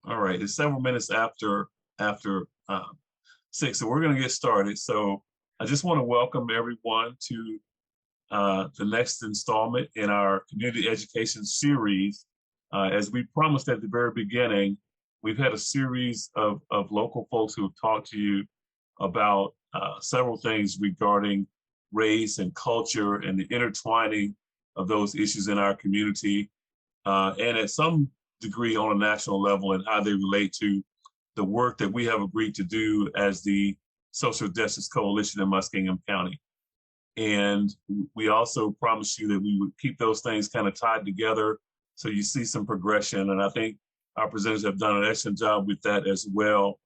All right, it's several minutes after 6, so we're going to get started. So I just want to welcome everyone to the next installment in our community education series. As we promised at the very beginning, we've had a series of local folks who have talked to you about several things regarding race and culture and the intertwining of those issues in our community, and at some degree on a national level, and how they relate to the work that we have agreed to do as the Social Justice Coalition in Muskingum County. And we also promised you that we would keep those things kind of tied together so you see some progression. And I think our presenters have done an excellent job with that as well.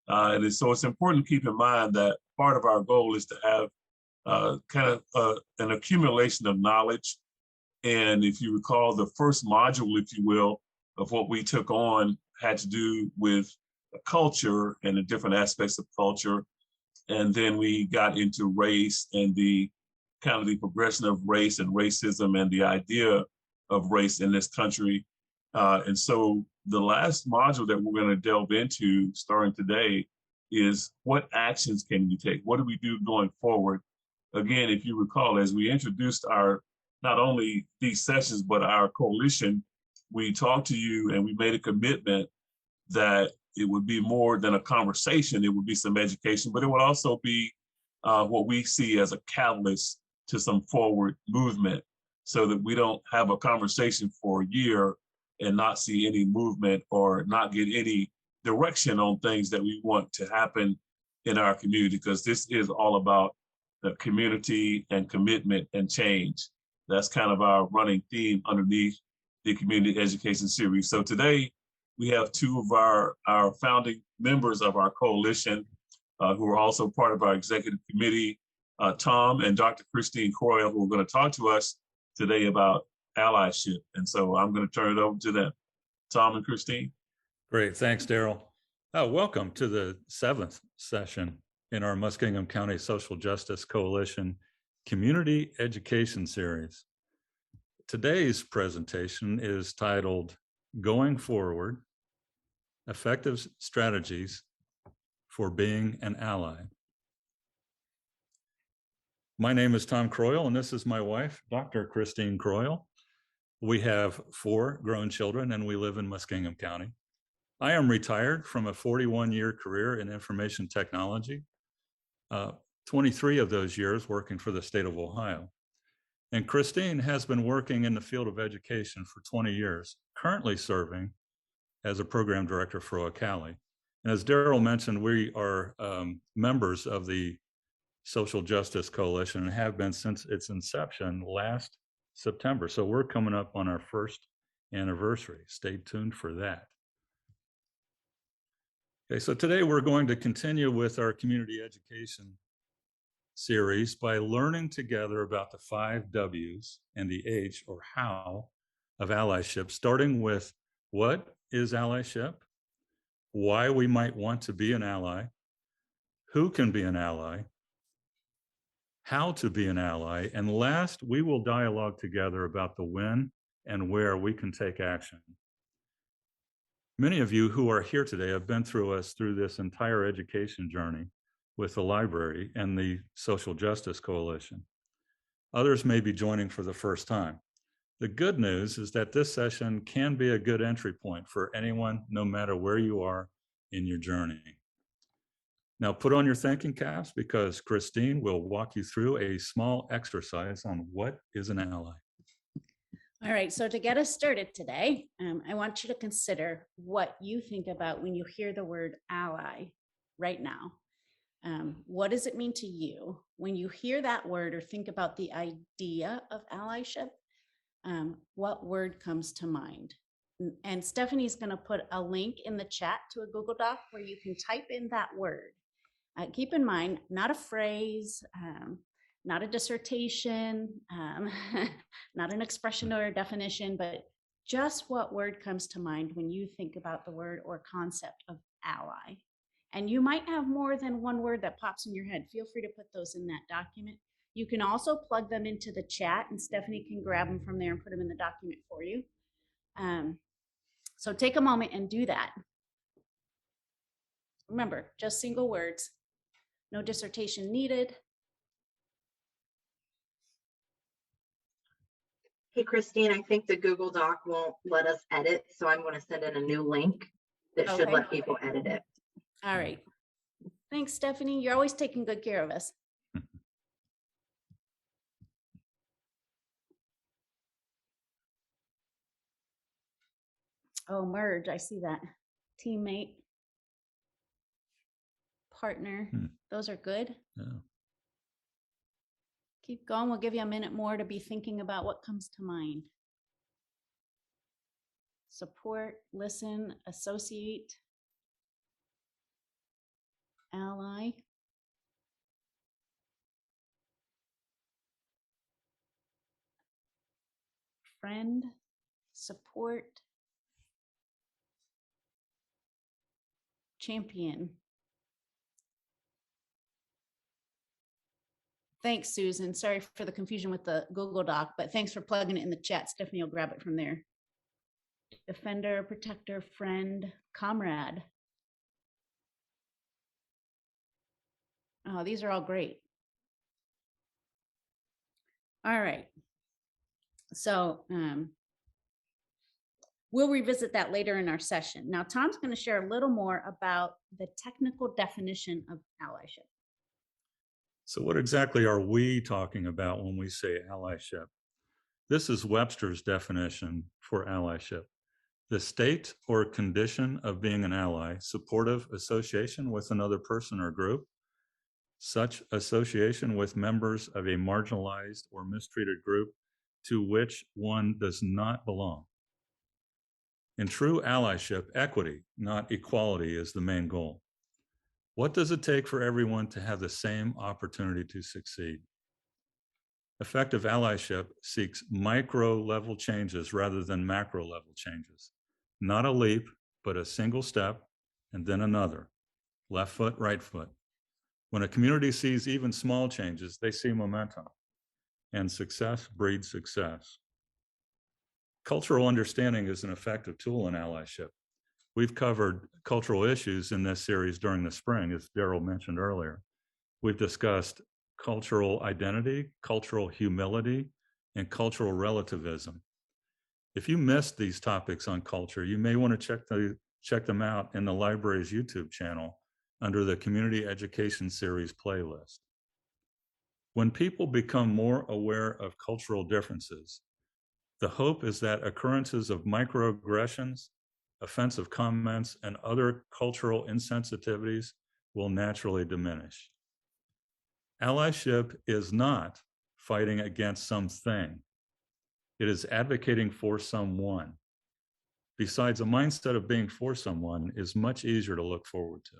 So it's important to keep in mind that part of our goal is to have an accumulation of knowledge. And if you recall, the first module, if you will, of what we took on had to do with culture and the different aspects of culture. And then we got into race and the kind of the progression of race and racism and the idea of race in this country. And so the last module that we're going to delve into starting today is what actions can we take? What do we do going forward? Again, if you recall, as we introduced our, not only these sessions, but our coalition, we talked to you and we made a commitment that it would be more than a conversation. It would be some education, but it would also be what we see as a catalyst to some forward movement, so that we don't have a conversation for a year and not see any movement or not get any direction on things that we want to happen in our community, because this is all about the community and commitment and change. That's kind of our running theme underneath the community education series. So today we have two of our founding members of our coalition who are also part of our executive committee, Tom and Dr. Christine Croyle, who are going to talk to us today about allyship. And so I'm going to turn it over to them. Tom and Christine. Great, thanks, Daryl. Welcome to the 7th session in our Muskingum County Social Justice Coalition Community Education Series. Today's presentation is titled Going Forward, Effective Strategies for Being an Ally. My name is Tom Croyle, and this is my wife, Dr. Christine Croyle. We have 4 grown children, and we live in Muskingum County. I am retired from a 41-year career in information technology, 23 of those years working for the state of Ohio. And Christine has been working in the field of education for 20 years, currently serving as a program director for Wokeology. And as Daryl mentioned, we are members of the Social Justice Coalition and have been since its inception last September. So we're coming up on our first anniversary. Stay tuned for that. Okay, so today we're going to continue with our community education series by learning together about the 5 W's and the H, or how, of allyship, starting with what is allyship, why we might want to be an ally, who can be an ally, how to be an ally, and last, we will dialogue together about the when and where we can take action. Many of you who are here today have been through this entire education journey with the library and the Social Justice Coalition. Others may be joining for the first time. The good news is that this session can be a good entry point for anyone, no matter where you are in your journey. Now put on your thinking caps, because Christine will walk you through a small exercise on what is an ally. All right, so to get us started today, I want you to consider what you think about when you hear the word ally right now. What does it mean to you when you hear that word or think about the idea of allyship? What word comes to mind? And Stephanie's going to put a link in the chat to a Google Doc where you can type in that word. Keep in mind, not a phrase, not a dissertation, not an expression or a definition, but just what word comes to mind when you think about the word or concept of ally. And you might have more than one word that pops in your head. Feel free to put those in that document. You can also plug them into the chat, and Stephanie can grab them from there and put them in the document for you. So take a moment and do that. Remember, just single words, no dissertation needed. Hey, Christine, I think the Google Doc won't let us edit, so I'm going to send in a new link that should Okay. let people edit it. All right. Thanks, Stephanie. You're always taking good care of us. Oh, merge. I see that. Teammate, partner. Those are good. Yeah. Keep going. We'll give you a minute more to be thinking about what comes to mind. Support, listen, associate, ally. Friend, support, champion. Thanks, Susan. Sorry for the confusion with the Google Doc, but thanks for plugging it in the chat. Stephanie will grab it from there. Defender, protector, friend, comrade. Oh, these are all great. All right. So we'll revisit that later in our session. Now, Tom's going to share a little more about the technical definition of allyship. So what exactly are we talking about when we say allyship? This is Webster's definition for allyship. The state or condition of being an ally, supportive association with another person or group, such association with members of a marginalized or mistreated group to which one does not belong. In true allyship, equity, not equality, is the main goal. What does it take for everyone to have the same opportunity to succeed? Effective allyship seeks micro-level changes rather than macro-level changes. Not a leap, but a single step and then another. Left foot, right foot. When a community sees even small changes, they see momentum. And success breeds success. Cultural understanding is an effective tool in allyship. We've covered cultural issues in this series during the spring, as Daryl mentioned earlier. We've discussed cultural identity, cultural humility, and cultural relativism. If you missed these topics on culture, you may want to check them out in the library's YouTube channel under the Community Education Series playlist. When people become more aware of cultural differences, the hope is that occurrences of microaggressions, offensive comments, and other cultural insensitivities will naturally diminish. Allyship is not fighting against something. It is advocating for someone. Besides, a mindset of being for someone is much easier to look forward to.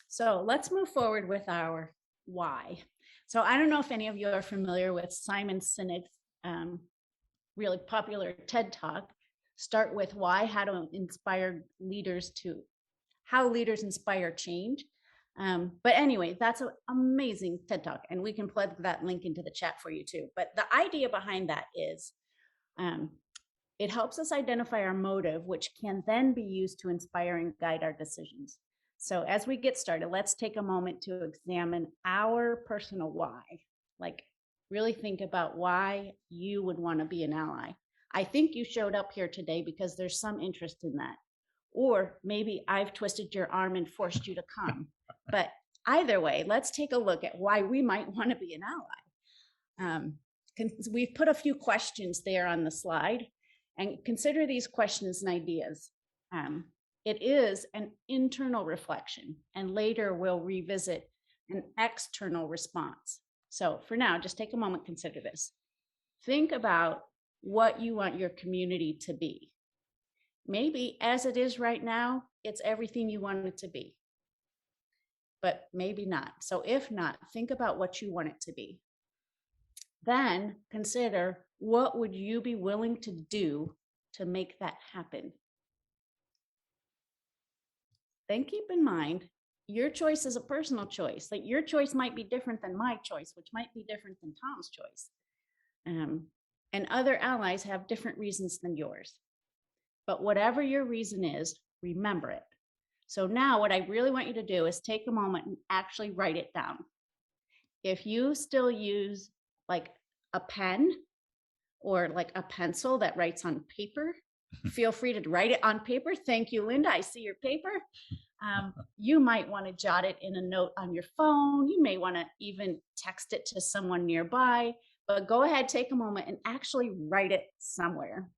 So let's move forward with our why. So I don't know if any of you are familiar with Simon Sinek's really popular TED Talk, Start With Why, how leaders inspire change. But anyway, that's an amazing TED Talk, and we can plug that link into the chat for you too. But the idea behind that is it helps us identify our motive, which can then be used to inspire and guide our decisions. So as we get started, let's take a moment to examine our personal why. Like, really think about why you would want to be an ally. I think you showed up here today because there's some interest in that. Or maybe I've twisted your arm and forced you to come. But either way, let's take a look at why we might want to be an ally. We've put a few questions there on the slide, and consider these questions and ideas. It is an internal reflection, and later we'll revisit an external response. So for now, just take a moment, consider this. Think about what you want your community to be. Maybe as it is right now, it's everything you want it to be, but maybe not. So if not, think about what you want it to be. Then consider, what would you be willing to do to make that happen? Then keep in mind, your choice is a personal choice. Like, your choice might be different than my choice, which might be different than Tom's choice. And other allies have different reasons than yours. But whatever your reason is, remember it. So now what I really want you to do is take a moment and actually write it down. If you still use like a pen or like a pencil that writes on paper, feel free to write it on paper. Thank you, Linda. I see your paper. You might want to jot it in a note on your phone. You may want to even text it to someone nearby, but go ahead, take a moment and actually write it somewhere.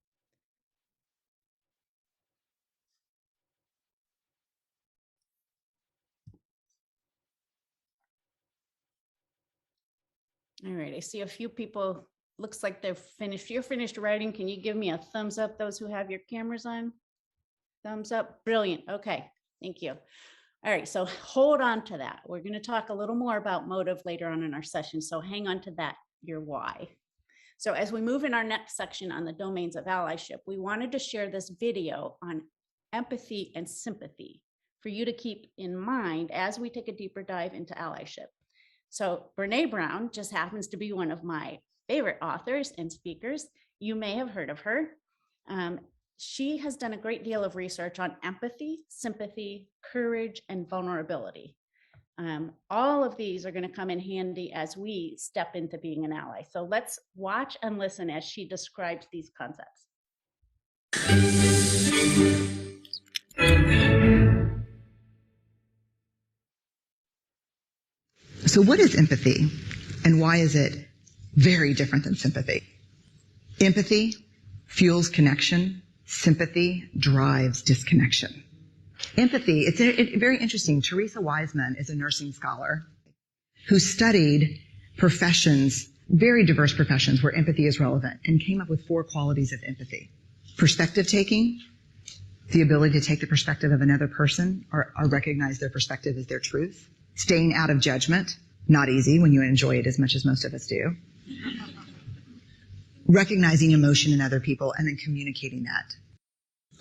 All right, I see a few people, looks like they're finished. You're finished writing. Can you give me a thumbs up, those who have your cameras on? Thumbs up, brilliant, okay, thank you. All right, so hold on to that. We're gonna talk a little more about motive later on in our session, so hang on to that, your why. So as we move in our next section on the domains of allyship, we wanted to share this video on empathy and sympathy for you to keep in mind as we take a deeper dive into allyship. So Brene Brown just happens to be one of my favorite authors and speakers. You may have heard of her. She has done a great deal of research on empathy, sympathy, courage, and vulnerability. All of these are going to come in handy as we step into being an ally. So let's watch and listen as she describes these concepts. So what is empathy, and why is it very different than sympathy? Empathy fuels connection. Sympathy drives disconnection. Empathy, it's very interesting. Teresa Wiseman is a nursing scholar who studied professions, very diverse professions where empathy is relevant, and came up with 4 qualities of empathy. Perspective taking, the ability to take the perspective of another person or recognize their perspective as their truth. Staying out of judgment, not easy when you enjoy it as much as most of us do. Recognizing emotion in other people and then communicating that.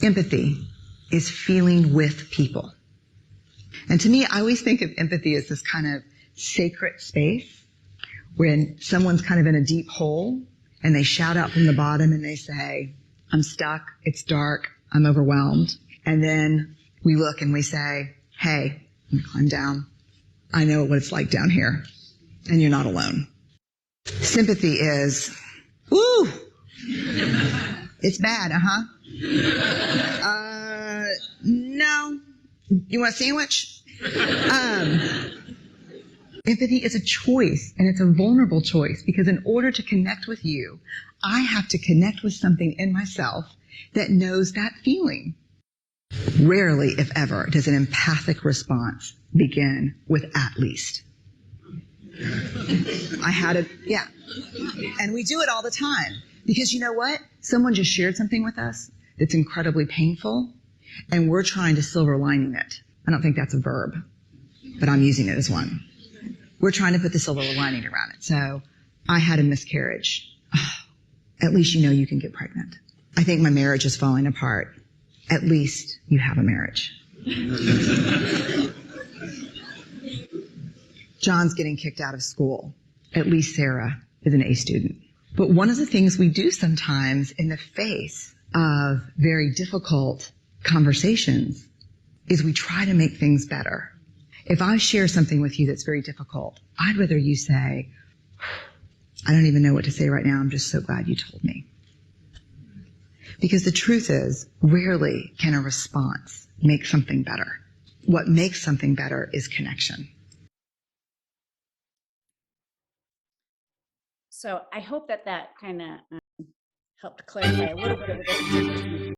Empathy is feeling with people. And to me, I always think of empathy as this kind of sacred space when someone's kind of in a deep hole and they shout out from the bottom and they say, I'm stuck, it's dark, I'm overwhelmed. And then we look and we say, hey, I'm gonna climb down. I know what it's like down here, and you're not alone. Sympathy is, ooh, it's bad, no, you want a sandwich? Empathy is a choice, and it's a vulnerable choice, because in order to connect with you, I have to connect with something in myself that knows that feeling. Rarely, if ever, does an empathic response begin with at least. Yeah. And we do it all the time. Because you know what? Someone just shared something with us that's incredibly painful, and we're trying to silver lining it. I don't think that's a verb, but I'm using it as one. We're trying to put the silver lining around it. So I had a miscarriage. Oh, at least you know you can get pregnant. I think my marriage is falling apart. At least you have a marriage. John's getting kicked out of school. At least Sarah is an A student. But one of the things we do sometimes in the face of very difficult conversations is we try to make things better. If I share something with you that's very difficult, I'd rather you say, I don't even know what to say right now. I'm just so glad you told me. Because the truth is, rarely can a response make something better. What makes something better is connection. So I hope that kind of helped clarify a little bit of the difference between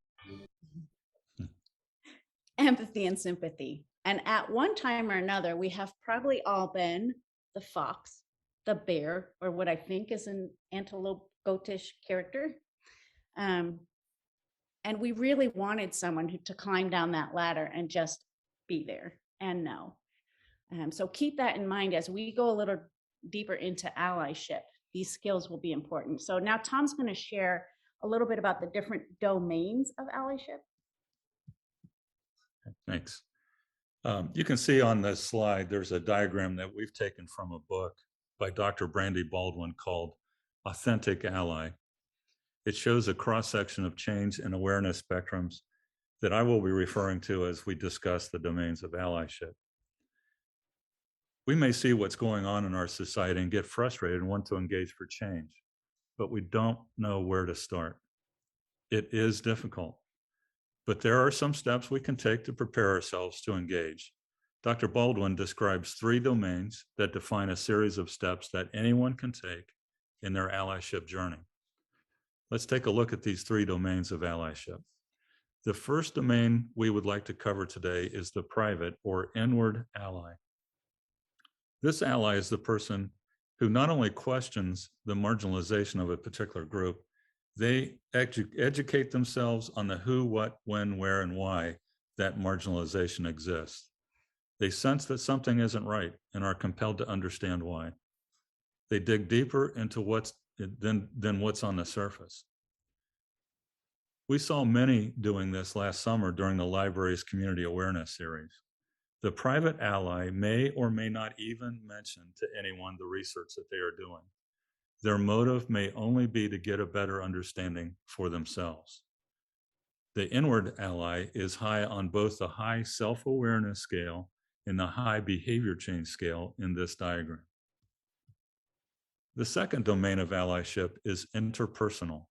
empathy and sympathy. And at one time or another, we have probably all been the fox, the bear, or what I think is an antelope goatish character. And we really wanted someone to climb down that ladder and just be there and know. So keep that in mind as we go a little deeper into allyship. These skills will be important. So now Tom's going to share a little bit about the different domains of allyship. Thanks. You can see on this slide, there's a diagram that we've taken from a book by Dr. Brandy Baldwin called Authentic Ally. It shows a cross-section of change and awareness spectrums that I will be referring to as we discuss the domains of allyship. We may see what's going on in our society and get frustrated and want to engage for change, but we don't know where to start. It is difficult, but there are some steps we can take to prepare ourselves to engage. Dr. Baldwin describes 3 domains that define a series of steps that anyone can take in their allyship journey. Let's take a look at these 3 domains of allyship. The first domain we would like to cover today is the private or inward ally. This ally is the person who not only questions the marginalization of a particular group, they educate themselves on the who, what, when, where, and why that marginalization exists. They sense that something isn't right and are compelled to understand why. They dig deeper into than what's on the surface. We saw many doing this last summer during the library's community awareness series. The private ally may or may not even mention to anyone the research that they are doing. Their motive may only be to get a better understanding for themselves. The inward ally is high on both the high self-awareness scale and the high behavior change scale in this diagram. The second domain of allyship is interpersonal.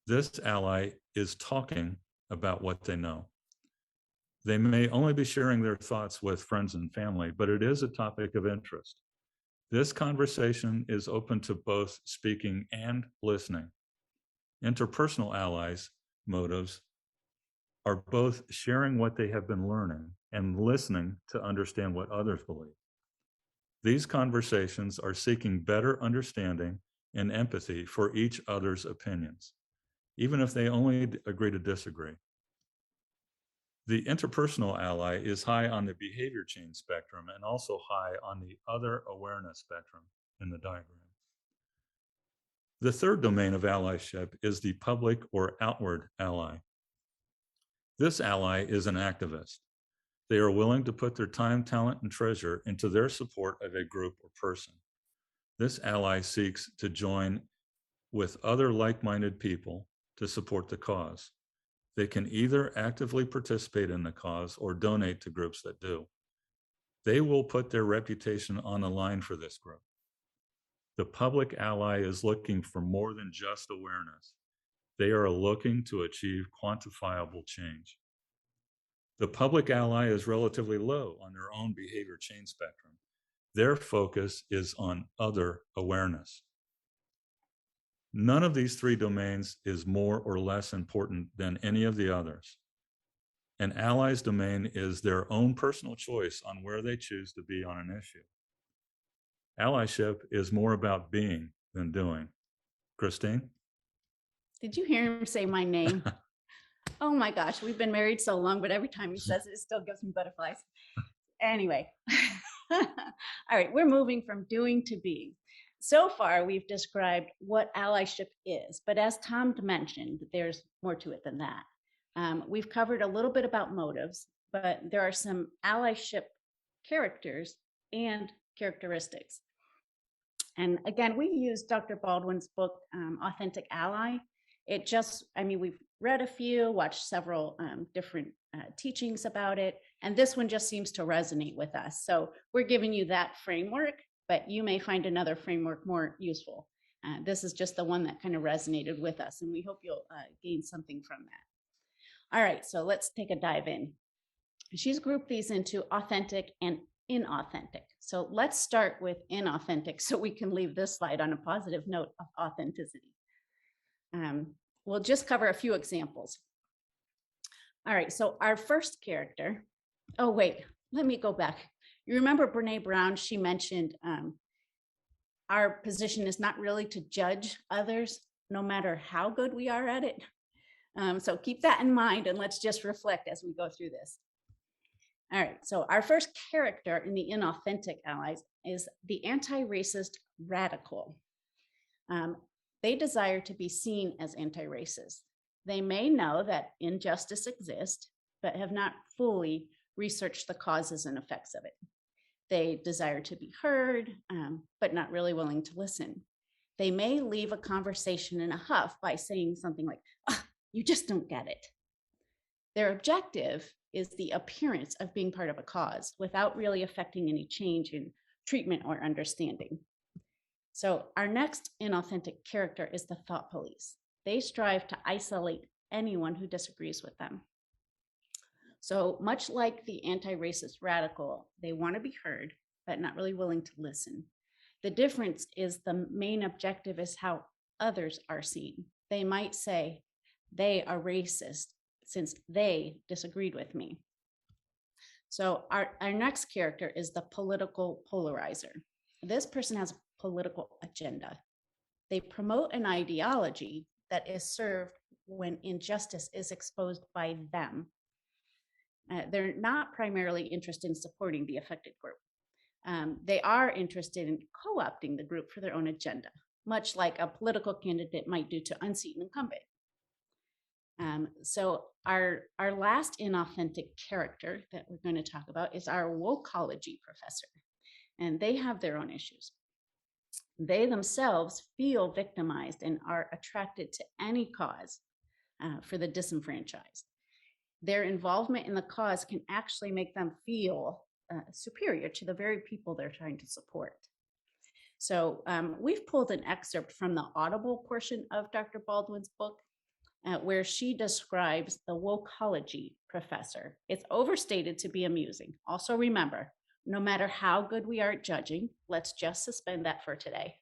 This ally is talking about what they know. They may only be sharing their thoughts with friends and family, but it is a topic of interest. This conversation is open to both speaking and listening. Interpersonal allies' motives are both sharing what they have been learning and listening to understand what others believe. These conversations are seeking better understanding and empathy for each other's opinions, even if they only agree to disagree. The interpersonal ally is high on the behavior change spectrum and also high on the other awareness spectrum in the diagram. The third domain of allyship is the public or outward ally. This ally is an activist. They are willing to put their time, talent, and treasure into their support of a group or person. This ally seeks to join with other like-minded people to support the cause. They can either actively participate in the cause or donate to groups that do. They will put their reputation on the line for this group. The public ally is looking for more than just awareness. They are looking to achieve quantifiable change. The public ally is relatively low on their own behavior change spectrum. Their focus is on other awareness. None of these 3 domains is more or less important than any of the others. An ally's domain is their own personal choice on where they choose to be on an issue. Allyship is more about being than doing. Christine? Did you hear him say my name? Oh my gosh, we've been married so long, but every time he says it, it still gives me butterflies. Anyway, all right, we're moving from doing to being. So far, we've described what allyship is, but as Tom mentioned, there's more to it than that. We've covered a little bit about motives, but there are some allyship characters and characteristics. And again, we used Dr. Baldwin's book, Authentic Ally. We've read a few, watched several different teachings about it, and this one just seems to resonate with us. So we're giving you that framework, but you may find another framework more useful. This is just the one that kind of resonated with us, and we hope you'll gain something from that. All right, so let's take a dive in. She's grouped these into authentic and inauthentic. So let's start with inauthentic so we can leave this slide on a positive note of authenticity. We'll just cover a few examples. All right, so our first character, oh wait, let me go back. You remember Brene Brown, she mentioned our position is not really to judge others, no matter how good we are at it. So keep that in mind and let's just reflect as we go through this. All right, so our first character in the inauthentic allies is the anti-racist radical. They desire to be seen as anti-racist. They may know that injustice exists, but have not fully researched the causes and effects of it. They desire to be heard, but not really willing to listen. They may leave a conversation in a huff by saying something like, "Oh, you just don't get it." Their objective is the appearance of being part of a cause without really affecting any change in treatment or understanding. So our next inauthentic character is the thought police. They strive to isolate anyone who disagrees with them. So much like the anti-racist radical, they want to be heard, but not really willing to listen. The difference is the main objective is how others are seen. They might say they are racist since they disagreed with me. So our next character is the political polarizer. This person has a political agenda. They promote an ideology that is served when injustice is exposed by them. They're not primarily interested in supporting the affected group. They are interested in co-opting the group for their own agenda, much like a political candidate might do to unseat an incumbent. So our last inauthentic character that we're going to talk about is our Wokeology Professor, and they have their own issues. They themselves feel victimized and are attracted to any cause for the disenfranchised. Their involvement in the cause can actually make them feel superior to the very people they're trying to support. So we've pulled an excerpt from the Audible portion of Dr. Baldwin's book, where she describes the Wokeology Professor. It's overstated to be amusing. Also remember, no matter how good we are at judging, let's just suspend that for today.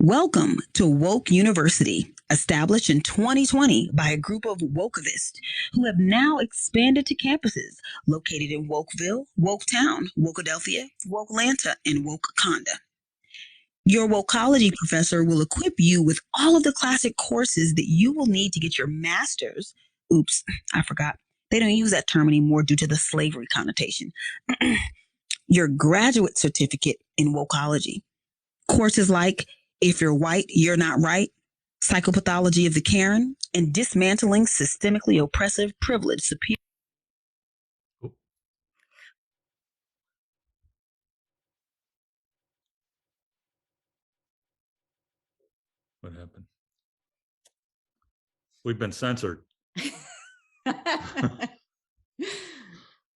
Welcome to Woke University, established in 2020 by a group of Wokevists who have now expanded to campuses located in Wokeville, Woketown, Wokeadelphia, Wokelanta, and Wokeconda. Your Wokeology professor will equip you with all of the classic courses that you will need to get your master's. Oops, I forgot. They don't use that term anymore due to the slavery connotation. Your graduate certificate in Wokeology. Courses like If You're White, You're Not Right, Psychopathology of the Karen, and Dismantling Systemically Oppressive Privilege Superior. What happened? We've been censored.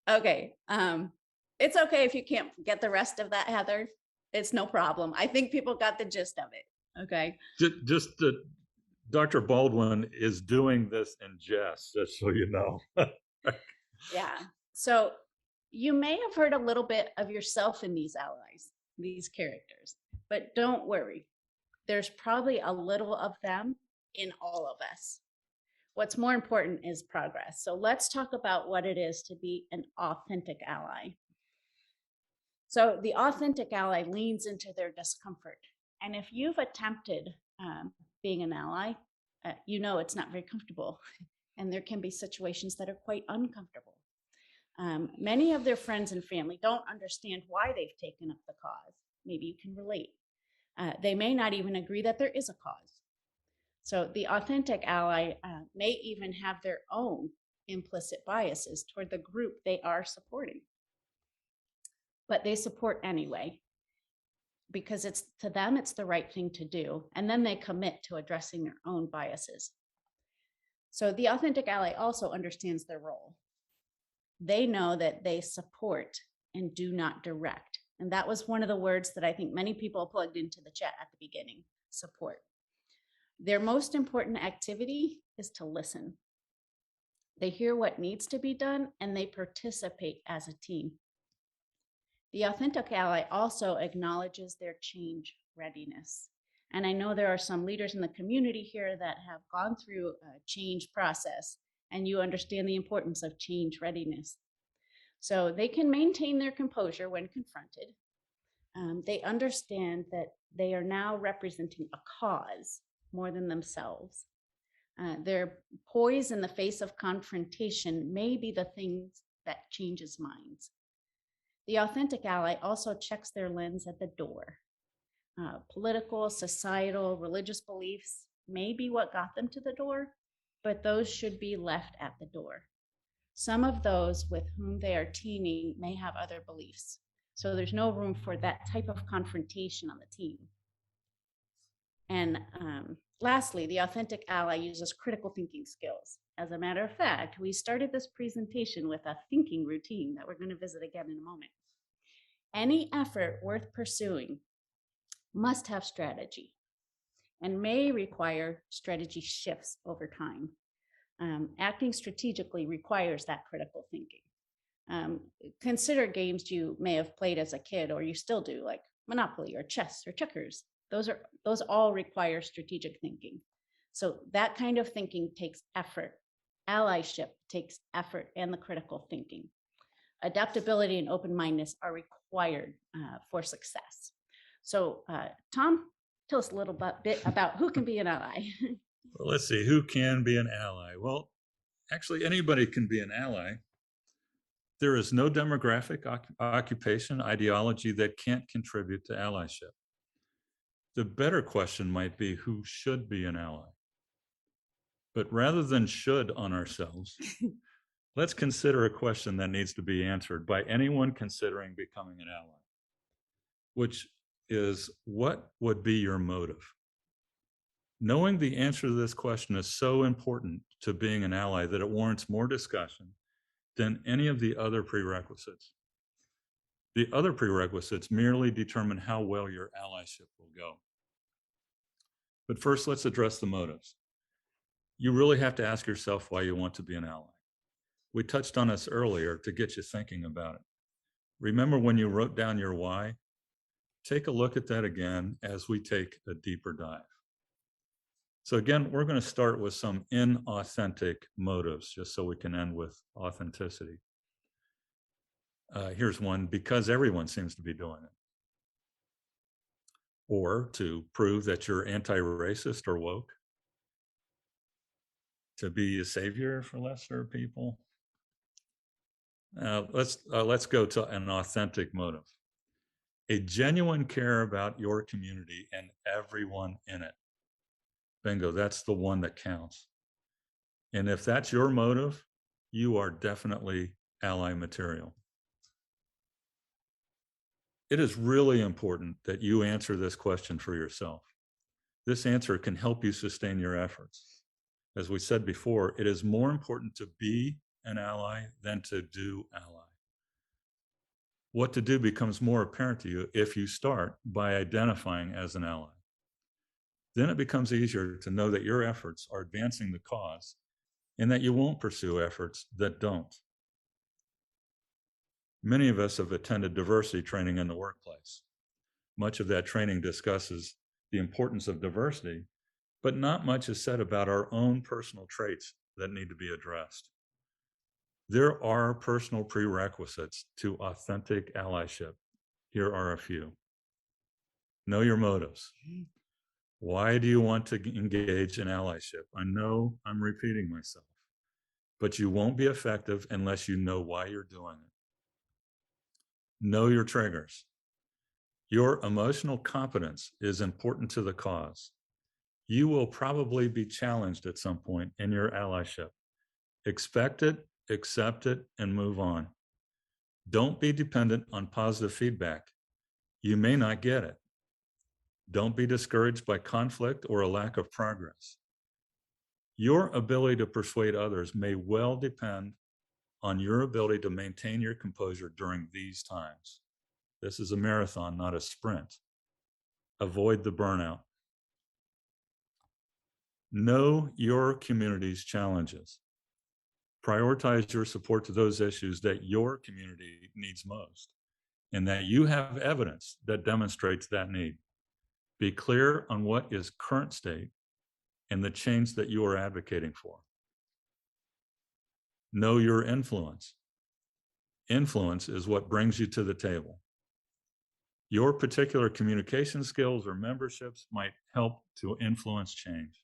Okay. It's okay if you can't get the rest of that, Heather. It's no problem. I think people got the gist of it. Okay. Just Dr. Baldwin is doing this in jest, just so you know. Yeah. So you may have heard a little bit of yourself in these allies, these characters, but don't worry. There's probably a little of them in all of us. What's more important is progress. So let's talk about what it is to be an authentic ally. So the authentic ally leans into their discomfort. And if you've attempted being an ally, you know it's not very comfortable. And there can be situations that are quite uncomfortable. Many of their friends and family don't understand why they've taken up the cause. Maybe you can relate. They may not even agree that there is a cause. So the authentic ally may even have their own implicit biases toward the group they are supporting. But they support anyway, because to them, it's the right thing to do. And then they commit to addressing their own biases. So the authentic ally also understands their role. They know that they support and do not direct. And that was one of the words that I think many people plugged into the chat at the beginning, support. Their most important activity is to listen. They hear what needs to be done and they participate as a team. The authentic ally also acknowledges their change readiness. And I know there are some leaders in the community here that have gone through a change process, and you understand the importance of change readiness. So they can maintain their composure when confronted. They understand that they are now representing a cause more than themselves. Their poise in the face of confrontation may be the things that changes minds. The authentic ally also checks their lens at the door. Political, societal, religious beliefs may be what got them to the door, but those should be left at the door. Some of those with whom they are teaming may have other beliefs, so there's no room for that type of confrontation on the team. And lastly, the authentic ally uses critical thinking skills. As a matter of fact, we started this presentation with a thinking routine that we're going to visit again in a moment. Any effort worth pursuing must have strategy and may require strategy shifts over time. Acting strategically requires that critical thinking. Consider games you may have played as a kid or you still do, like Monopoly or chess or checkers. Those all require strategic thinking. So that kind of thinking takes effort. Allyship takes effort and the critical thinking. Adaptability and open-mindedness are required for success. So Tom, tell us a little bit about who can be an ally. Well, let's see, who can be an ally? Well, actually, anybody can be an ally. There is no demographic, occupation, ideology that can't contribute to allyship. The better question might be who should be an ally. But rather than should on ourselves, let's consider a question that needs to be answered by anyone considering becoming an ally, which is, what would be your motive? Knowing the answer to this question is so important to being an ally that it warrants more discussion than any of the other prerequisites. The other prerequisites merely determine how well your allyship will go. But first, let's address the motives. You really have to ask yourself why you want to be an ally. We touched on this earlier to get you thinking about it. Remember when you wrote down your why? Take a look at that again as we take a deeper dive. So again, we're going to start with some inauthentic motives, just so we can end with authenticity. Here's one: because everyone seems to be doing it. Or to prove that you're anti-racist or woke. To be a savior for lesser people. Let's go to an authentic motive. A genuine care about your community and everyone in it. Bingo, that's the one that counts. And if that's your motive, you are definitely ally material. It is really important that you answer this question for yourself. This answer can help you sustain your efforts. As we said before, it is more important to be an ally than to do ally. What to do becomes more apparent to you if you start by identifying as an ally. Then it becomes easier to know that your efforts are advancing the cause and that you won't pursue efforts that don't. Many of us have attended diversity training in the workplace. Much of that training discusses the importance of diversity, but not much is said about our own personal traits that need to be addressed. There are personal prerequisites to authentic allyship. Here are a few. Know your motives. Why do you want to engage in allyship? I know I'm repeating myself, but you won't be effective unless you know why you're doing it. Know your triggers. Your emotional competence is important to the cause. You will probably be challenged at some point in your allyship. Expect it, accept it, and move on. Don't be dependent on positive feedback. You may not get it. Don't be discouraged by conflict or a lack of progress. Your ability to persuade others may well depend on your ability to maintain your composure during these times. This is a marathon, not a sprint. Avoid the burnout. Know your community's challenges. Prioritize your support to those issues that your community needs most and that you have evidence that demonstrates that need. Be clear on what is current state and the change that you are advocating for. Know your influence. Influence is what brings you to the table. Your particular communication skills or memberships might help to influence change.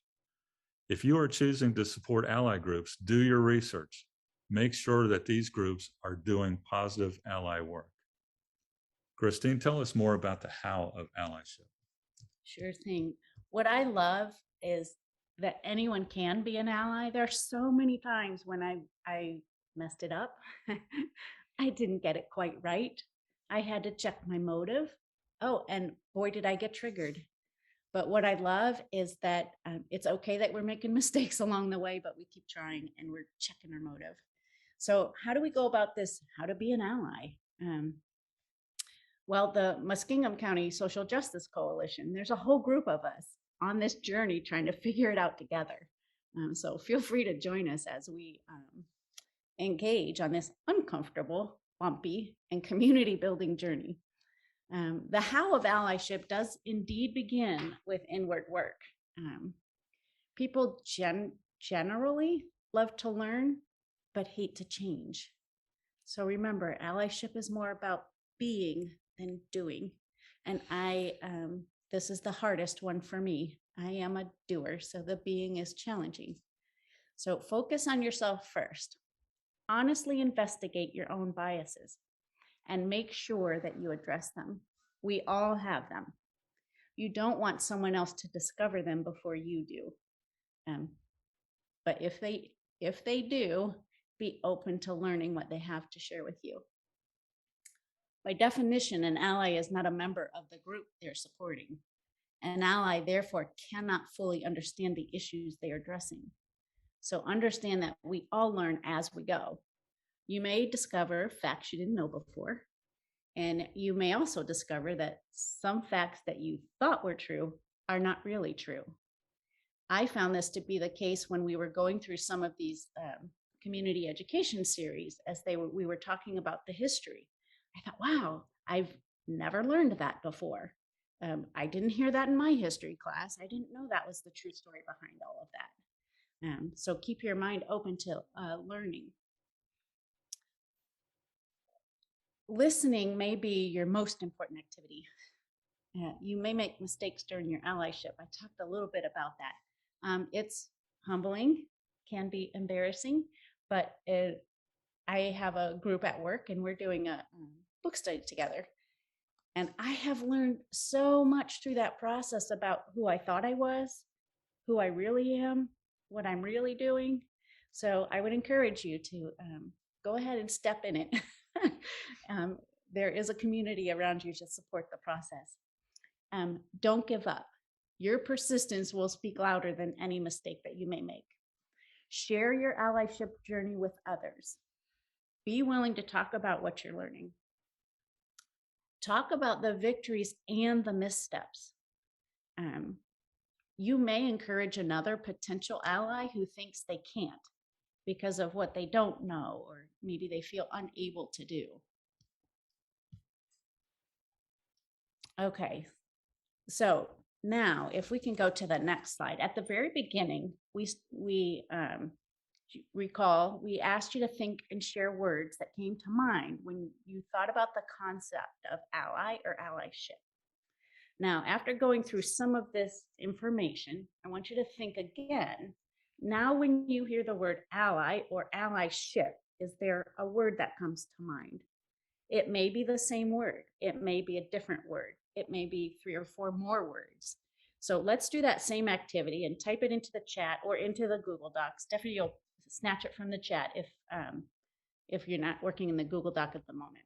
If you are choosing to support ally groups, do your research. Make sure that these groups are doing positive ally work. Christine, tell us more about the how of allyship. Sure thing. What I love is that anyone can be an ally. There are so many times when I messed it up. I didn't get it quite right. I had to check my motive. Oh, and boy, did I get triggered. But what I love is that it's okay that we're making mistakes along the way, but we keep trying and we're checking our motive. So how do we go about this? How to be an ally? Well, the Muskingum County Social Justice Coalition, there's a whole group of us on this journey trying to figure it out together. So feel free to join us as we engage on this uncomfortable, bumpy, and community building journey. The how of allyship does indeed begin with inward work. People generally love to learn, but hate to change. So remember, allyship is more about being than doing. And this is the hardest one for me. I am a doer, so the being is challenging. So focus on yourself first. Honestly investigate your own biases and make sure that you address them. We all have them. You don't want someone else to discover them before you do. But if they do, be open to learning what they have to share with you. By definition, an ally is not a member of the group they're supporting. An ally, therefore, cannot fully understand the issues they are addressing. So understand that we all learn as we go. You may discover facts you didn't know before, and you may also discover that some facts that you thought were true are not really true. I found this to be the case when we were going through some of these community education series as we were talking about the history. I thought, wow, I've never learned that before. I didn't hear that in my history class. I didn't know that was the true story behind all of that. So keep your mind open to learning. Listening may be your most important activity. You may make mistakes during your allyship. I talked a little bit about that. It's humbling, can be embarrassing, but I have a group at work and we're doing a book study together. And I have learned so much through that process about who I thought I was, who I really am, what I'm really doing. So I would encourage you to go ahead and step in it. There is a community around you to support the process. Don't give up. Your persistence will speak louder than any mistake that you may make. Share your allyship journey with others. Be willing to talk about what you're learning. Talk about the victories and the missteps. You may encourage another potential ally who thinks they can't because of what they don't know, or maybe they feel unable to do. Okay, so now if we can go to the next slide. At the very beginning, we recall, we asked you to think and share words that came to mind when you thought about the concept of ally or allyship. Now, after going through some of this information, I want you to think again. Now, when you hear the word ally or allyship, is there a word that comes to mind? It may be the same word. It may be a different word. It may be 3 or 4 more words. So let's do that same activity and type it into the chat or into the Google Doc. Stephanie, you'll snatch it from the chat if you're not working in the Google Doc at the moment.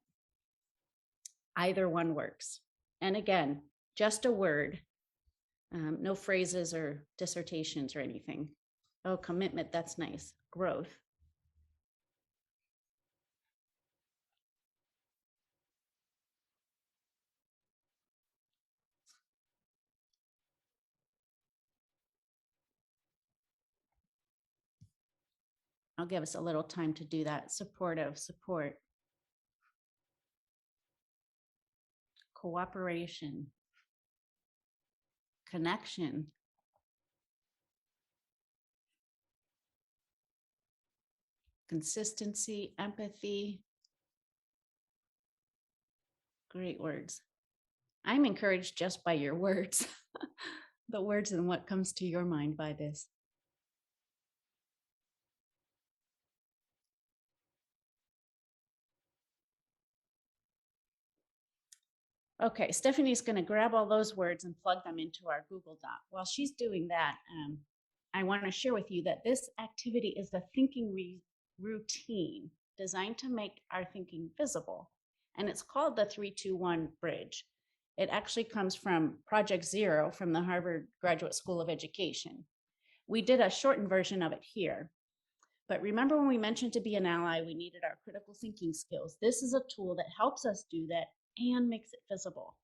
Either one works. And again, just a word, no phrases or dissertations or anything. Oh, commitment, that's nice. Growth. I'll give us a little time to do that. Supportive, support. Cooperation. Connection. Consistency, empathy. Great words. I'm encouraged just by your words, the words and what comes to your mind by this. Okay, Stephanie's going to grab all those words and plug them into our Google Doc. While she's doing that, I want to share with you that this activity is a thinking routine designed to make our thinking visible. And it's called the 3-2-1 bridge. It actually comes from Project Zero from the Harvard Graduate School of Education. We did a shortened version of it here. But remember when we mentioned to be an ally, we needed our critical thinking skills. This is a tool that helps us do that and makes it visible.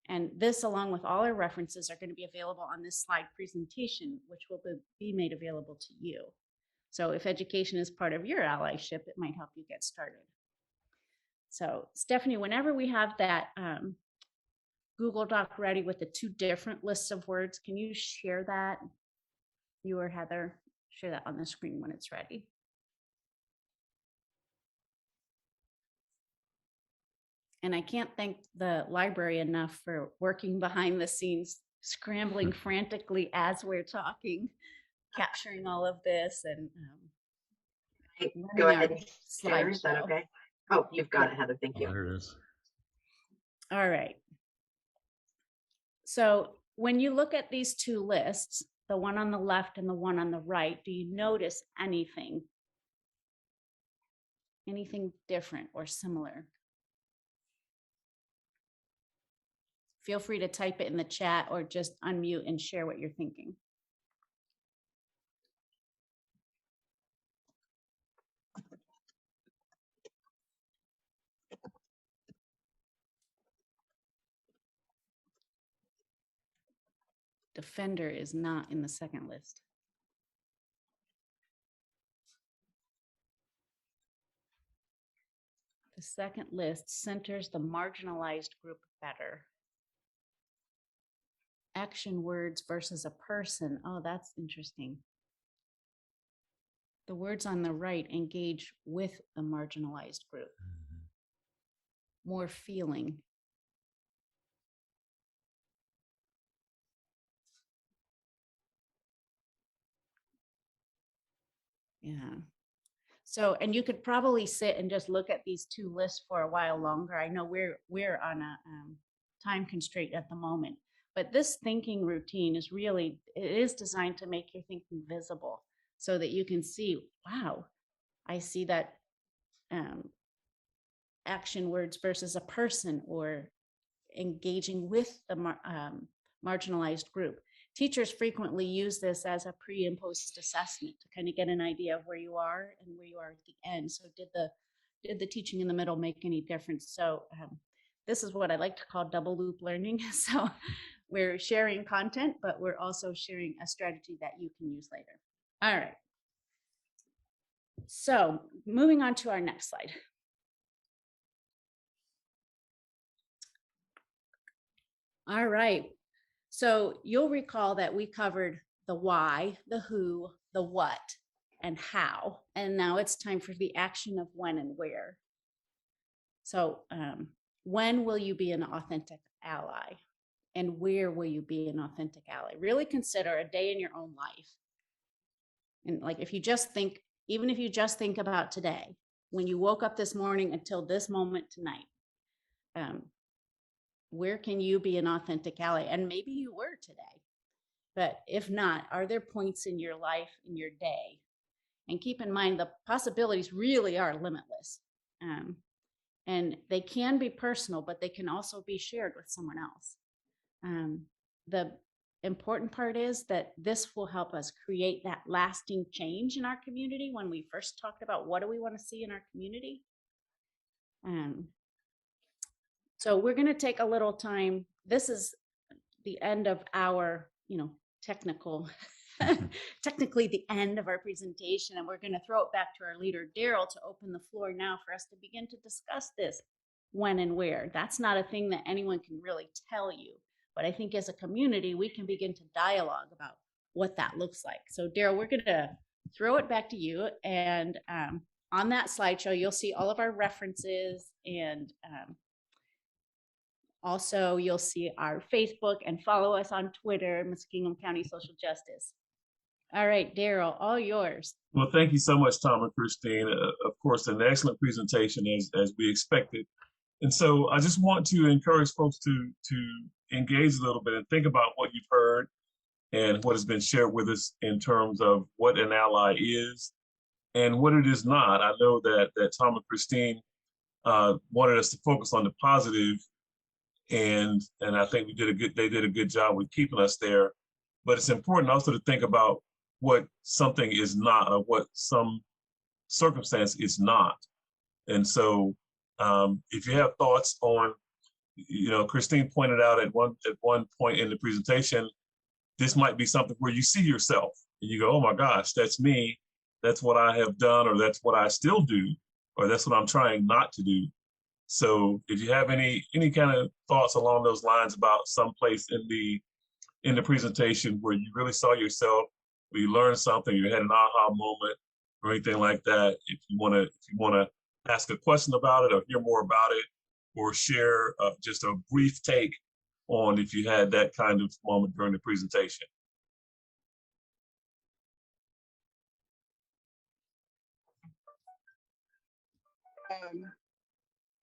And this, along with all our references, are going to be available on this slide presentation, which will be made available to you. So if education is part of your allyship, it might help you get started. So Stephanie, whenever we have that Google Doc ready with the 2 different lists of words, can you share that? You or Heather, share that on the screen when it's ready. And I can't thank the library enough for working behind the scenes, scrambling frantically as we're talking, capturing all of this and go ahead and share. Is that okay? Oh, you've got it, Heather. Thank you. There it is. All right. So when you look at these 2 lists, the one on the left and the one on the right, do you notice anything? Anything different or similar? Feel free to type it in the chat or just unmute and share what you're thinking. Defender is not in the second list. The second list centers the marginalized group better. Action words versus a person. Oh, that's interesting. The words on the right engage with the marginalized group. More feeling. Yeah. So, and you could probably sit and just look at these 2 lists for a while longer. I know we're on a time constraint at the moment, but this thinking routine is really, it is designed to make your thinking visible so that you can see, wow, I see that action words versus a person, or engaging with the marginalized group. Teachers frequently use this as a pre and post assessment to kind of get an idea of where you are and where you are at the end. So did the teaching in the middle make any difference? So this is what I like to call double loop learning. So we're sharing content, but we're also sharing a strategy that you can use later. All right. So moving on to our next slide. All right. So you'll recall that we covered the why, the who, the what, and how. And now it's time for the action of when and where. So when will you be an authentic ally? And where will you be an authentic ally? Really consider a day in your own life. And like if you just think, even if you just think about today, when you woke up this morning until this moment tonight, where can you be an authentic ally? And maybe you were today, but if not, are there points in your life, in your day? And keep in mind, the possibilities really are limitless. And they can be personal, but they can also be shared with someone else. The important part is that this will help us create that lasting change in our community. When we first talked about what do we want to see in our community, so we're going to take a little time. This is the end of our, technically the end of our presentation, and we're going to throw it back to our leader, Daryl, to open the floor now for us to begin to discuss this when and where. That's not a thing that anyone can really tell you, but I think as a community, we can begin to dialogue about what that looks like. So Daryl, we're going to throw it back to you, and on that slideshow, you'll see all of our references, and also, you'll see our Facebook, and follow us on Twitter, Muskingum County Social Justice. All right, Daryl, all yours. Well, thank you so much, Tom and Christine. Of course, an excellent presentation as we expected. And so I just want to encourage folks to engage a little bit and think about what you've heard and what has been shared with us in terms of what an ally is and what it is not. I know that Tom and Christine wanted us to focus on the positive And I think they did a good job with keeping us there. But it's important also to think about what something is not, or what some circumstance is not. And so if you have thoughts on, Christine pointed out at one point in the presentation, this might be something where you see yourself and you go, oh my gosh, that's me. That's what I have done, or that's what I still do, or that's what I'm trying not to do. So if you have any kind of thoughts along those lines about some place in the presentation where you really saw yourself, where you learned something, you had an aha moment or anything like that, if you want to ask a question about it or hear more about it, or share just a brief take on if you had that kind of moment during the presentation.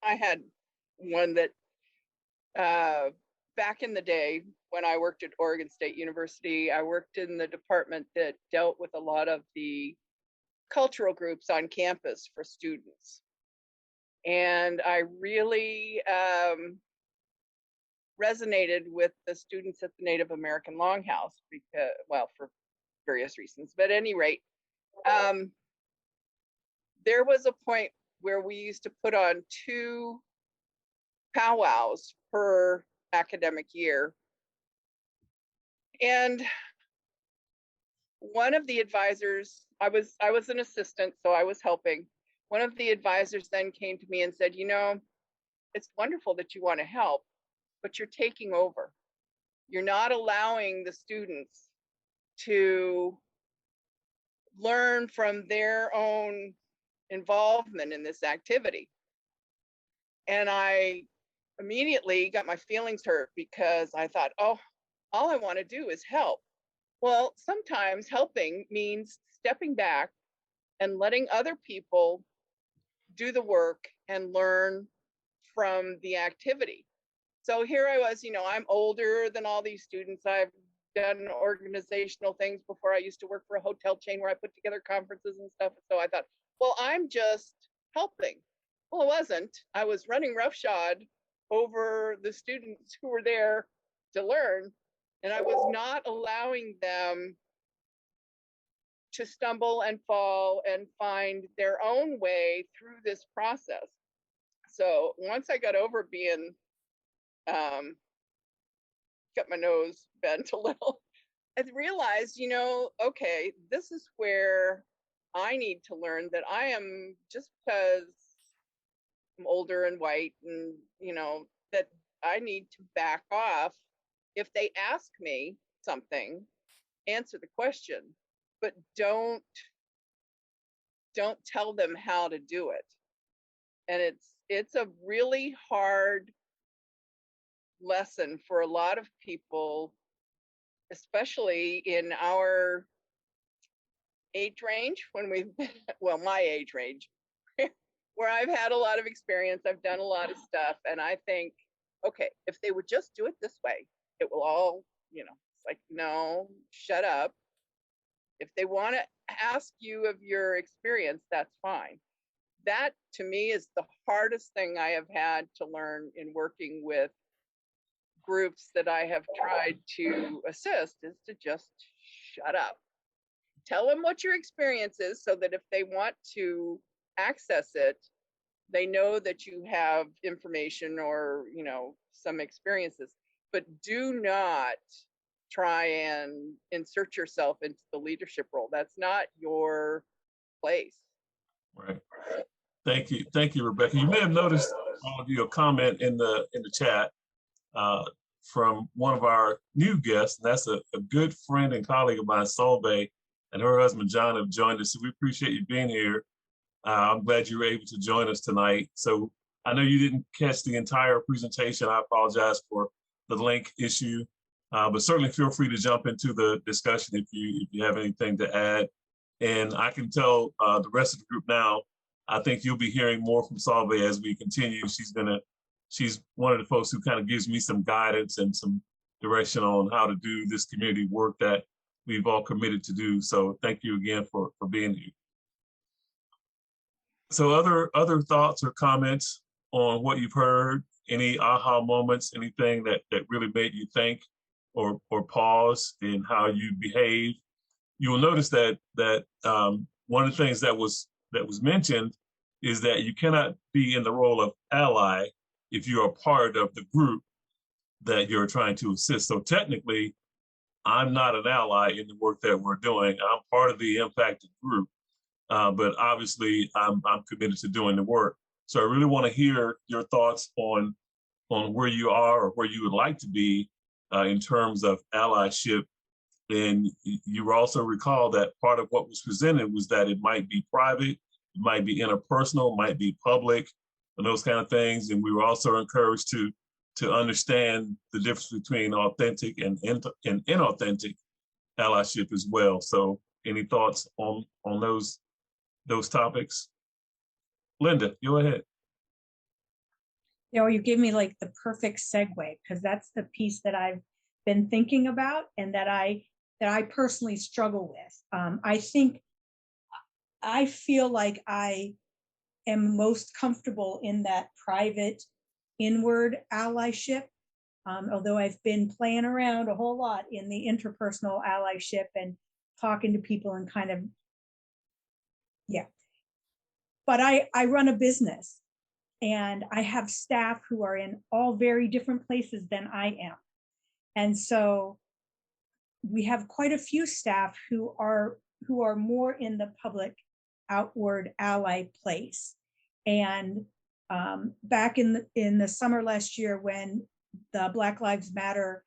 I had one that back in the day when I worked at Oregon State University, I worked in the department that dealt with a lot of the cultural groups on campus for students. And I really resonated with the students at the Native American Longhouse because, well, for various reasons, but at any rate, there was a point where we used to put on 2 powwows per academic year. And one of the advisors, I was an assistant, so I was helping. One of the advisors then came to me and said, it's wonderful that you want to help, but you're taking over. You're not allowing the students to learn from their own involvement in this activity. And I immediately got my feelings hurt because I thought, oh, all I want to do is help. Well, sometimes helping means stepping back and letting other people do the work and learn from the activity. So here I was, I'm older than all these students. I've done organizational things before. I used to work for a hotel chain where I put together conferences and stuff. So I thought, well, I'm just helping. Well, it wasn't. I was running roughshod over the students who were there to learn, and I was not allowing them to stumble and fall and find their own way through this process. So once I got over being, got my nose bent a little, I realized, okay, this is where I need to learn that I am, just because I'm older and white and, that I need to back off. If they ask me something, answer the question, but don't tell them how to do it. And it's a really hard lesson for a lot of people, especially in our age range, when we've been, well, my age range, where I've had a lot of experience, I've done a lot of stuff, and I think, okay, if they would just do it this way, it will all, it's like, no, shut up. If they want to ask you of your experience, that's fine. That, to me, is the hardest thing I have had to learn in working with groups that I have tried to assist, is to just shut up. Tell them what your experience is, so that if they want to access it, they know that you have information or, some experiences, but do not try and insert yourself into the leadership role. That's not your place. Right. Thank you, Rebecca. You may have noticed, all of you, a comment in the chat from one of our new guests. And that's a good friend and colleague of mine, Solveig, and her husband John have joined us. So we appreciate you being here. I'm glad you were able to join us tonight. So I know you didn't catch the entire presentation. I apologize for the link issue, but certainly feel free to jump into the discussion if you have anything to add. And I can tell the rest of the group now, I think you'll be hearing more from Solveig as we continue. She's one of the folks who kind of gives me some guidance and some direction on how to do this community work that we've all committed to do. So thank you again for being here. So other thoughts or comments on what you've heard? Any aha moments, anything that really made you think or pause in how you behave? You will notice that one of the things that was mentioned is that you cannot be in the role of ally if you're a part of the group that you're trying to assist. So technically, I'm not an ally in the work that we're doing. I'm part of the impacted group, but obviously I'm committed to doing the work. So I really want to hear your thoughts on where you are or where you would like to be in terms of allyship. And you also recall that part of what was presented was that it might be private, it might be interpersonal, might be public, and those kind of things. And we were also encouraged to understand the difference between authentic and inauthentic allyship as well. So any thoughts on those topics? Linda, go ahead. You know, you give me like the perfect segue, because that's the piece that I've been thinking about and that I personally struggle with. I feel like I am most comfortable in that private inward allyship, although I've been playing around a whole lot in the interpersonal allyship and talking to people and kind of, yeah. But I run a business and I have staff who are in all very different places than I am. And so we have quite a few staff who are more in the public outward ally place. And back in the summer last year, when the Black Lives Matter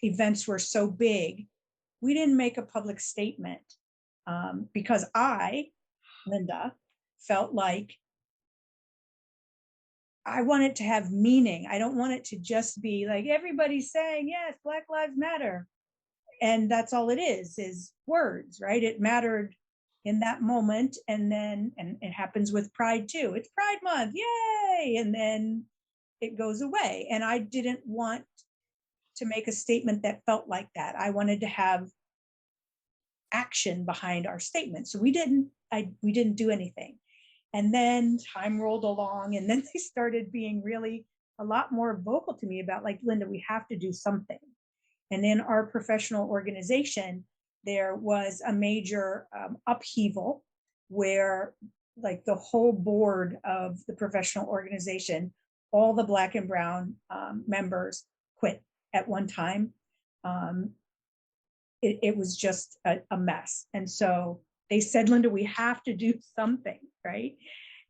events were so big, we didn't make a public statement because I, Linda, felt like I want it to have meaning. I don't want it to just be like everybody's saying, yes, Black Lives Matter. And that's all it is words, right? It mattered in that moment. And then, and it happens with Pride too. It's Pride Month, yay! And then it goes away. And I didn't want to make a statement that felt like that. I wanted to have action behind our statement. So we didn't do anything. And then time rolled along, and then they started being really a lot more vocal to me about, like, Linda, we have to do something. And in our professional organization, there was a major upheaval where, like, the whole board of the professional organization, all the Black and Brown members quit at one time. It was just a mess. And so they said, Linda, we have to do something, right?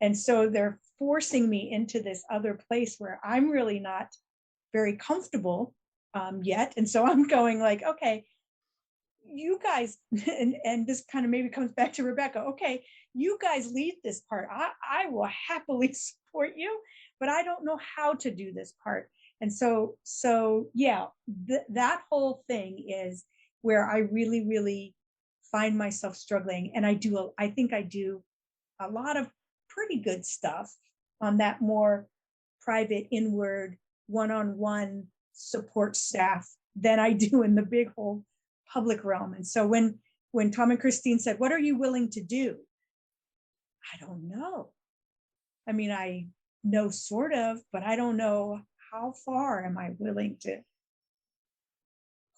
And so they're forcing me into this other place where I'm really not very comfortable yet. And so I'm going like, okay, you guys, and this kind of maybe comes back to Rebecca. Okay, you guys lead this part. I will happily support you, but I don't know how to do this part. And so yeah, that whole thing is where I really, really find myself struggling. And I think I do a lot of pretty good stuff on that more private, inward, one-on-one support staff than I do in the big whole public realm. And so when Tom and Christine said, what are you willing to do? I don't know. I mean, I know sort of, but I don't know how far am I willing to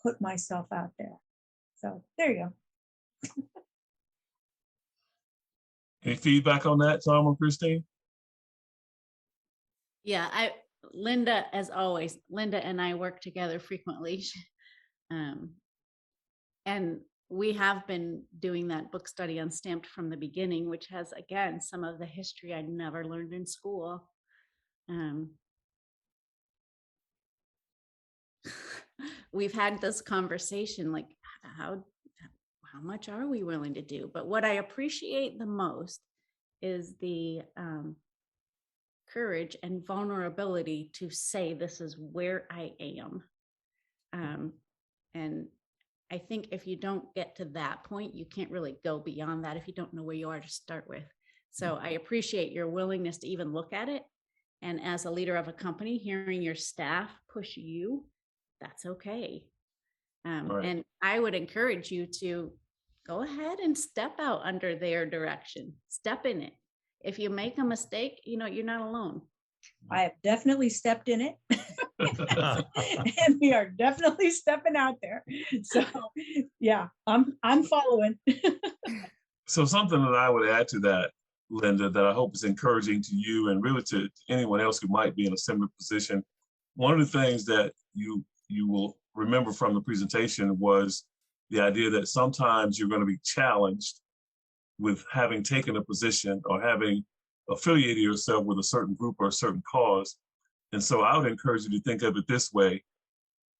put myself out there. So there you go. Any feedback on that, Tom or Christine? Yeah, Linda, as always, Linda and I work together frequently. And we have been doing that book study on Stamped from the beginning, which has, again, some of the history I never learned in school. We've had this conversation, like, how much are we willing to do? But what I appreciate the most is the courage and vulnerability to say, this is where I am. And I think if you don't get to that point, you can't really go beyond that if you don't know where you are to start with. So I appreciate your willingness to even look at it. And as a leader of a company, hearing your staff push you, that's okay. Right. And I would encourage you to go ahead and step out under their direction, step in it. If you make a mistake, you're not alone. I have definitely stepped in it. And we are definitely stepping out there. So yeah, I'm following. So something that I would add to that, Linda, that I hope is encouraging to you and really to anyone else who might be in a similar position. One of the things that you will remember from the presentation was the idea that sometimes you're going to be challenged with having taken a position or having affiliated yourself with a certain group or a certain cause. And so I would encourage you to think of it this way.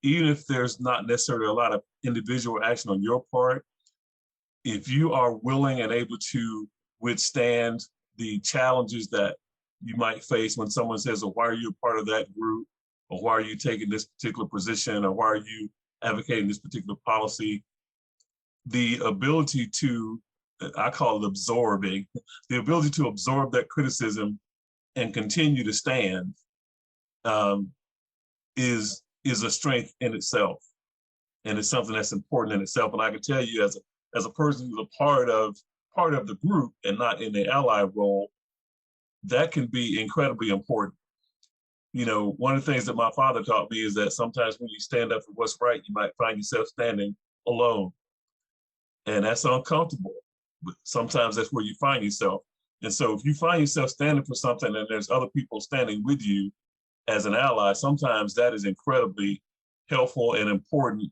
Even if there's not necessarily a lot of individual action on your part, if you are willing and able to withstand the challenges that you might face when someone says, well, why are you a part of that group? Or why are you taking this particular position? Or why are you advocating this particular policy? The ability to, I call it absorbing, the ability to absorb that criticism and continue to stand is a strength in itself. And it's something that's important in itself. And I can tell you as a person who's a part of the group and not in the ally role, that can be incredibly important. You know, one of the things that my father taught me is that sometimes when you stand up for what's right, you might find yourself standing alone. And that's uncomfortable, but sometimes that's where you find yourself. And so if you find yourself standing for something and there's other people standing with you as an ally, sometimes that is incredibly helpful and important.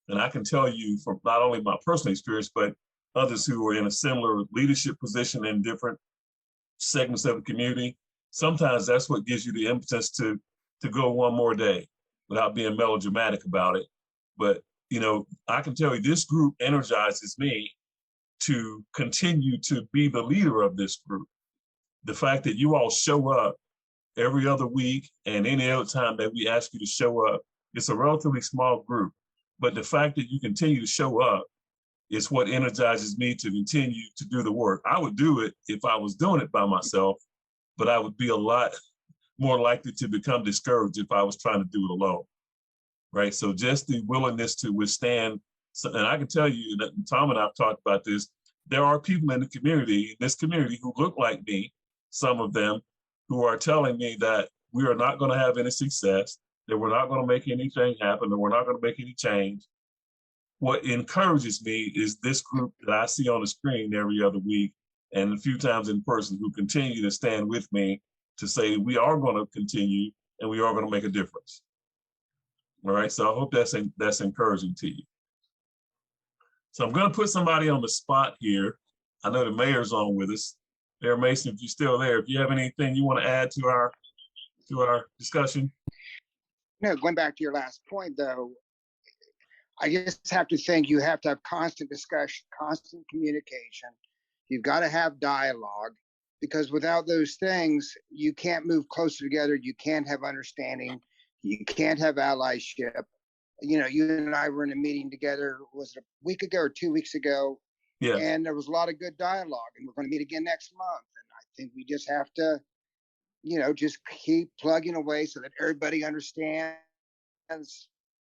And I can tell you from not only my personal experience, but others who are in a similar leadership position in different segments of the community, sometimes that's what gives you the impetus to go one more day without being melodramatic about it. But, you know, I can tell you this group energizes me to continue to be the leader of this group. The fact that you all show up every other week and any other time that we ask you to show up, it's a relatively small group. But the fact that you continue to show up is what energizes me to continue to do the work. I would do it if I was doing it by myself, but I would be a lot more likely to become discouraged if I was trying to do it alone, right? So just the willingness to withstand, and I can tell you that Tom and I've talked about this, there are people in the community, in this community, who look like me, some of them, who are telling me that we are not going to have any success, that we're not going to make anything happen, that we're not going to make any change. What encourages me is this group that I see on the screen every other week and a few times in person who continue to stand with me to say we are going to continue and we are going to make a difference. All right, so I hope that's encouraging to you. So I'm going to put somebody on the spot here. I know the mayor's on with us. Mayor Mason, if you're still there, if you have anything you want to add to our discussion. No, going back to your last point, though, I just have to think you have to have constant discussion, constant communication. You've got to have dialogue, because without those things, you can't move closer together. You can't have understanding. You can't have allyship. You know, you and I were in a meeting together, was it a week ago or 2 weeks ago? Yeah. And there was a lot of good dialogue, and we're going to meet again next month. And I think we just have to, you know, just keep plugging away so that everybody understands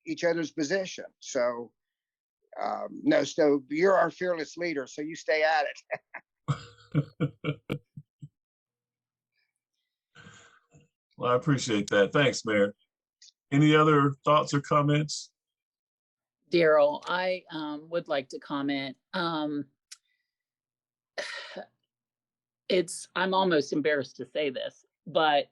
each other's position. So, no, so you're our fearless leader, so you stay at it. Well, I appreciate that. Thanks, Mayor. Any other thoughts or comments? Daryl, I would like to comment. I'm almost embarrassed to say this, but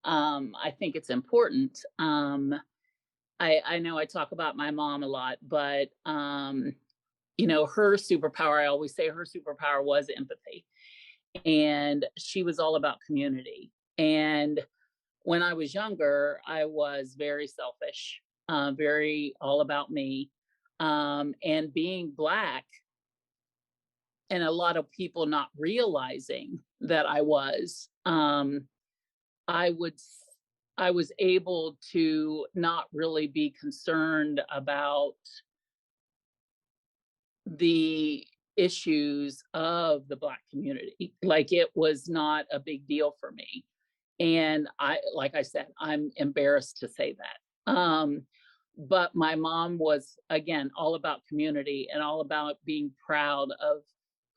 I think it's important. I know I talk about my mom a lot, but you know, her superpower, I always say her superpower was empathy. And she was all about community. And when I was younger, I was very selfish, very all about me. And being Black, and a lot of people not realizing that I was able to not really be concerned about the issues of the Black community. Like, it was not a big deal for me. And like I said, I'm embarrassed to say that. But my mom was, again, all about community and all about being proud of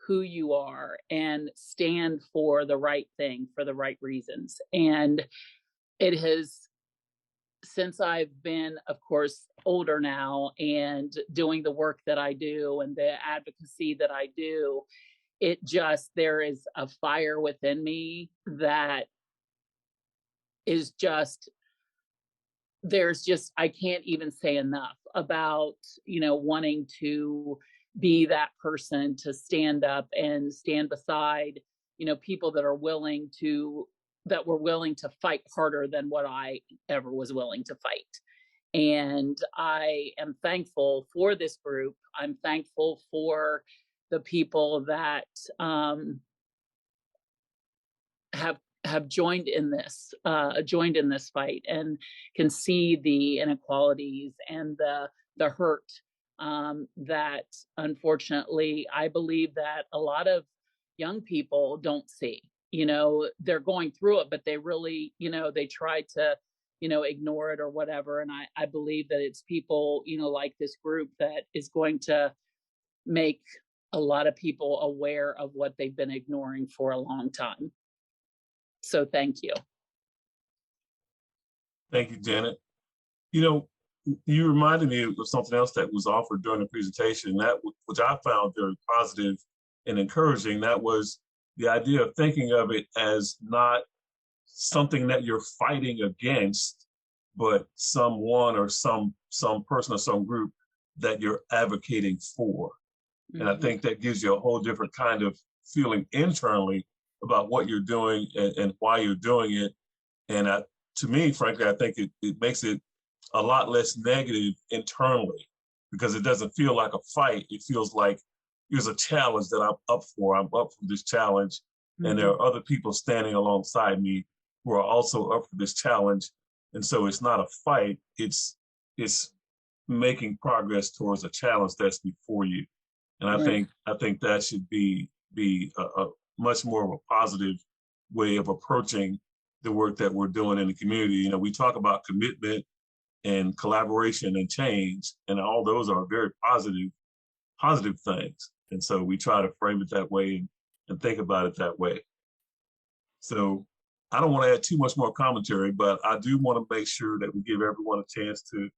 who you are and stand for the right thing for the right reasons. And it has, since I've been, of course, older now and doing the work that I do and the advocacy that I do, it just, there is a fire within me that is just, there's just, I can't even say enough about, wanting to be that person to stand up and stand beside, people that are willing to, that were willing to fight harder than what I ever was willing to fight. And I am thankful for this group. I'm thankful for the people that have joined in this fight and can see the inequalities and the hurt that unfortunately I believe that a lot of young people don't see. They're going through it, but they really, they try to, ignore it or whatever. And I believe that it's people, like this group that is going to make a lot of people aware of what they've been ignoring for a long time. So thank you. Thank you, Janet. You reminded me of something else that was offered during the presentation, which I found very positive and encouraging. That was the idea of thinking of it as not something that you're fighting against, but someone or some person or some group that you're advocating for. Mm-hmm. And I think that gives you a whole different kind of feeling internally about what you're doing and why you're doing it. And to me, frankly, I think it makes it a lot less negative internally, because it doesn't feel like a fight. It feels like here's a challenge that I'm up for. I'm up for this challenge. Mm-hmm. And there are other people standing alongside me who are also up for this challenge. And so it's not a fight, it's making progress towards a challenge that's before you. And I think that should be a much more of a positive way of approaching the work that we're doing in the community. We talk about commitment and collaboration and change, and all those are very positive things. And so we try to frame it that way and think about it that way. So I don't want to add too much more commentary, but I do want to make sure that we give everyone a chance to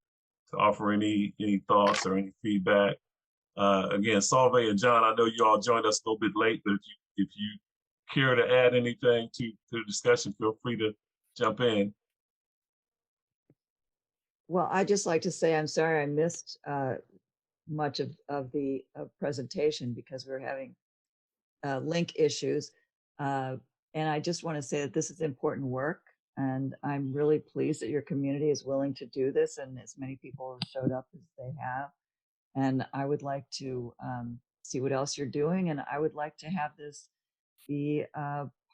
offer any thoughts or any feedback. Again, Salve and John, I know you all joined us a little bit late, but if you care to add anything to the discussion, feel free to jump in. Well, I'd just like to say I'm sorry I missed much of the presentation because we're having link issues. And I just want to say that this is important work, and I'm really pleased that your community is willing to do this and as many people have showed up as they have. And I would like to see what else you're doing, and I would like to have this be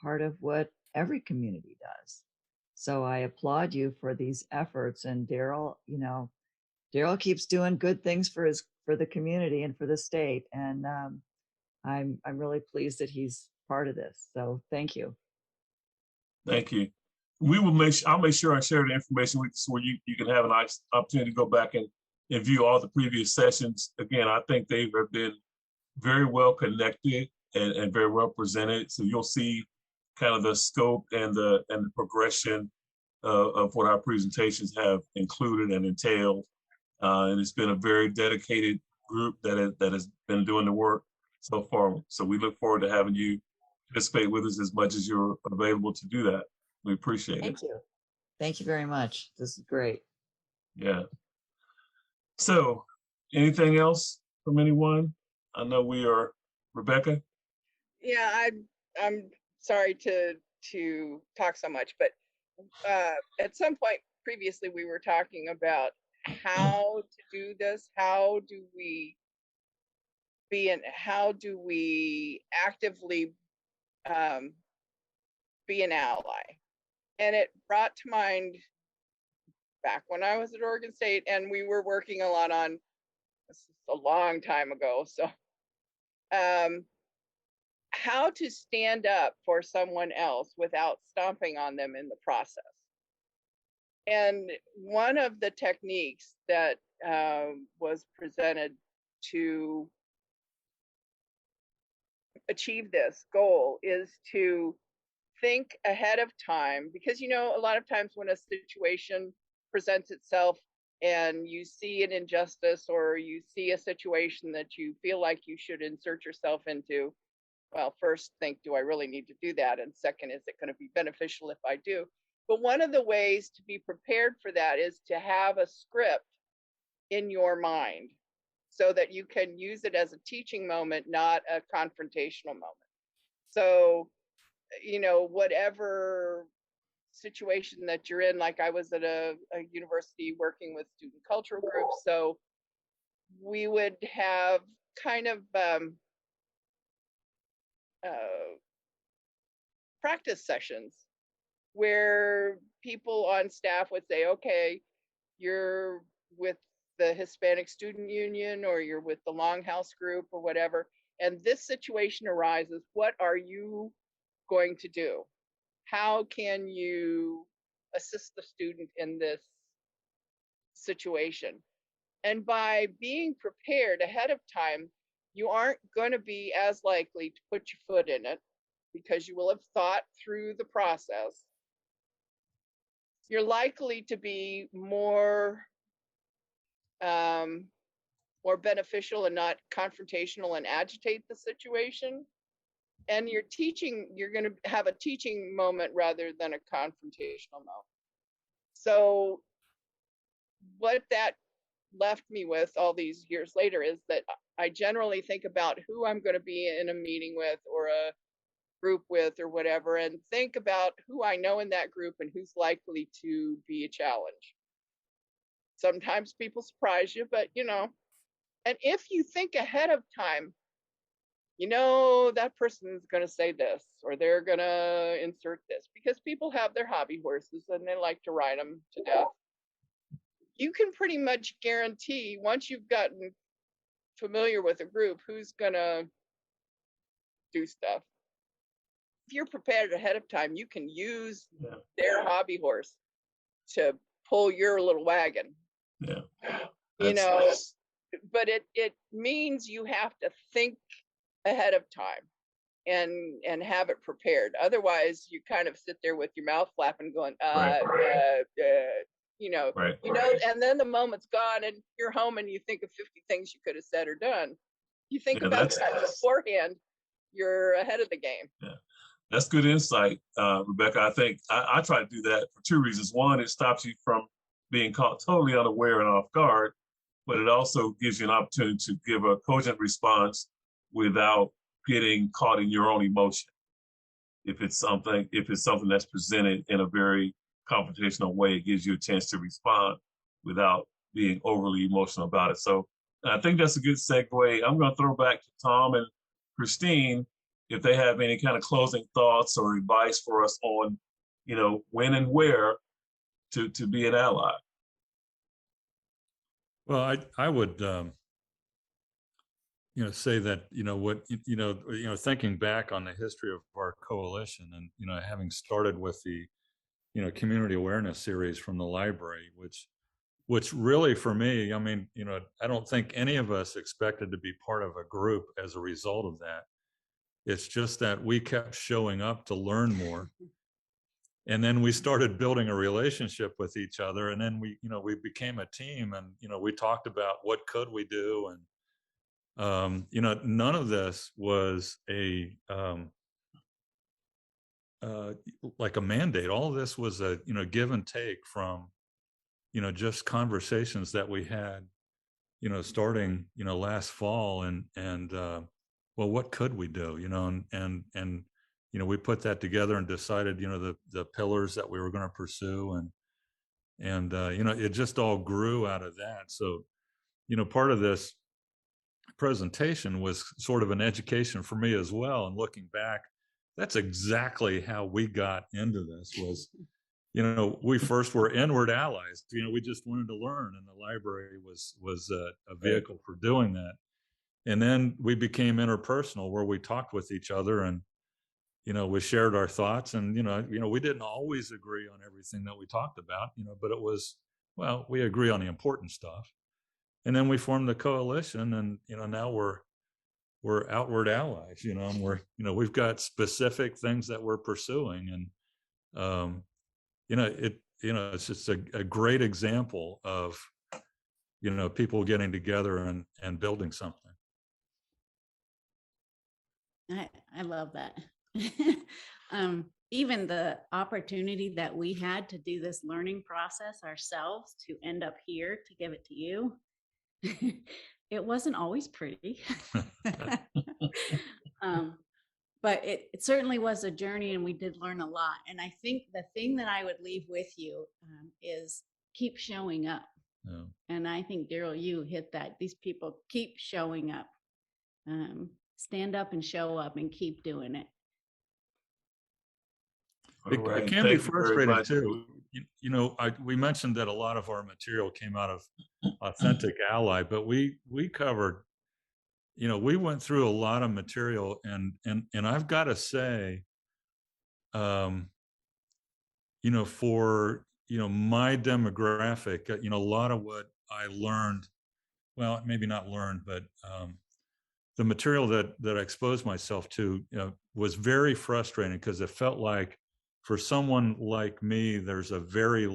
part of what every community does. So I applaud you for these efforts. And Daryl, Daryl keeps doing good things for the community and for the state. And I'm really pleased that he's part of this. So thank you. Thank you. I'll make sure I share the information with you so you can have a nice opportunity to go back and view all the previous sessions. Again, I think they have been very well connected and very well presented. So you'll see kind of the scope and the progression of what our presentations have included and entailed. And it's been a very dedicated group that has been doing the work so far. So we look forward to having you participate with us as much as you're available to do that. We appreciate it. Thank you. Thank you very much. This is great. Yeah. So anything else from anyone? I know we are, Rebecca? Yeah, I'm sorry to talk so much, but at some point previously we were talking about how to do this. How do we actively be an ally? And it brought to mind back when I was at Oregon State, and we were working a lot on, this is a long time ago, so how to stand up for someone else without stomping on them in the process. And one of the techniques that was presented to achieve this goal is to think ahead of time, because you know, a lot of times when a situation presents itself and you see an injustice or you see a situation that you feel like you should insert yourself into, well, first think, do I really need to do that? And second, is it going to be beneficial if I do? But one of the ways to be prepared for that is to have a script in your mind so that you can use it as a teaching moment, not a confrontational moment. So, you know, whatever situation that you're in, like I was at a university working with student cultural groups, so we would have kind of practice sessions where people on staff would say, okay, you're with the Hispanic Student Union or you're with the Longhouse group or whatever, and this situation arises, what are you going to do? How can you assist the student in this situation? And by being prepared ahead of time, you aren't going to be as likely to put your foot in it because you will have thought through the process. You're likely to be more beneficial and not confrontational and agitate the situation. And you're going to have a teaching moment rather than a confrontational moment. So what that left me with all these years later is that I generally think about who I'm going to be in a meeting with or a group with or whatever, and think about who I know in that group and who's likely to be a challenge. Sometimes people surprise you, but you know, and if you think ahead of time, you know, that person's going to say this or they're going to insert this, because people have their hobby horses and they like to ride them to death. You can pretty much guarantee, once you've gotten familiar with a group, who's going to do stuff. If you're prepared ahead of time, you can use their hobby horse to pull your little wagon. Yeah. You know, but it means you have to think ahead of time and have it prepared. Otherwise, you kind of sit there with your mouth flapping, going, you know, and then the moment's gone, and you're home, and you think of 50 things you could have said or done. You think about that beforehand, you're ahead of the game. Yeah. That's good insight, Rebecca. I think I try to do that for two reasons. One, it stops you from being caught totally unaware and off guard, but it also gives you an opportunity to give a cogent response without getting caught in your own emotion. If it's something that's presented in a very confrontational way, it gives you a chance to respond without being overly emotional about it. So I think that's a good segue. I'm going to throw back to Tom and Christine if they have any kind of closing thoughts or advice for us on, you know, when and where to be an ally. Well, I would, you know, say that, you know, thinking back on the history of our coalition and, you know, having started with the, you know, community awareness series from the library, which really for me, I mean, you know, I don't think any of us expected to be part of a group as a result of that. It's just that we kept showing up to learn more. And then we started building a relationship with each other. And then we, you know, we became a team, and, you know, we talked about what could we do. And, you know, none of this was like a mandate. All of this was a, you know, give and take from, you know, just conversations that we had, you know, starting, you know, last fall. And well, what could we do, you know, and you know, we put that together and decided, you know, the pillars that we were going to pursue, and you know, it just all grew out of that. So, you know, part of this presentation was sort of an education for me as well. And looking back, that's exactly how we got into this. Was, you know, we first were inward allies. You know, we just wanted to learn, and the library was a vehicle for doing that. And then we became interpersonal, where we talked with each other, and, you know, we shared our thoughts. And, you know, we didn't always agree on everything that we talked about, you know, but it was, well, we agree on the important stuff. And then we formed the coalition, and, you know, now we're we're outward allies, you know, and we're, you know, we've got specific things that we're pursuing. And, you know, it's just a great example of, you know, people getting together and building something. I love that. Even the opportunity that we had to do this learning process ourselves to end up here to give it to you, it wasn't always pretty. But it certainly was a journey, and we did learn a lot. And I think the thing that I would leave with you is keep showing up. Yeah. And I think, Daryl, you hit that. These people keep showing up. Stand up and show up and keep doing it. It can be frustrating too. You know, we mentioned that a lot of our material came out of Authentic Ally, but we covered, you know, we went through a lot of material, and I've got to say, you know, for, you know, my demographic, you know, a lot of what I learned, well, maybe not learned, but the material that I exposed myself to, you know, was very frustrating, because it felt like for someone like me, there's a very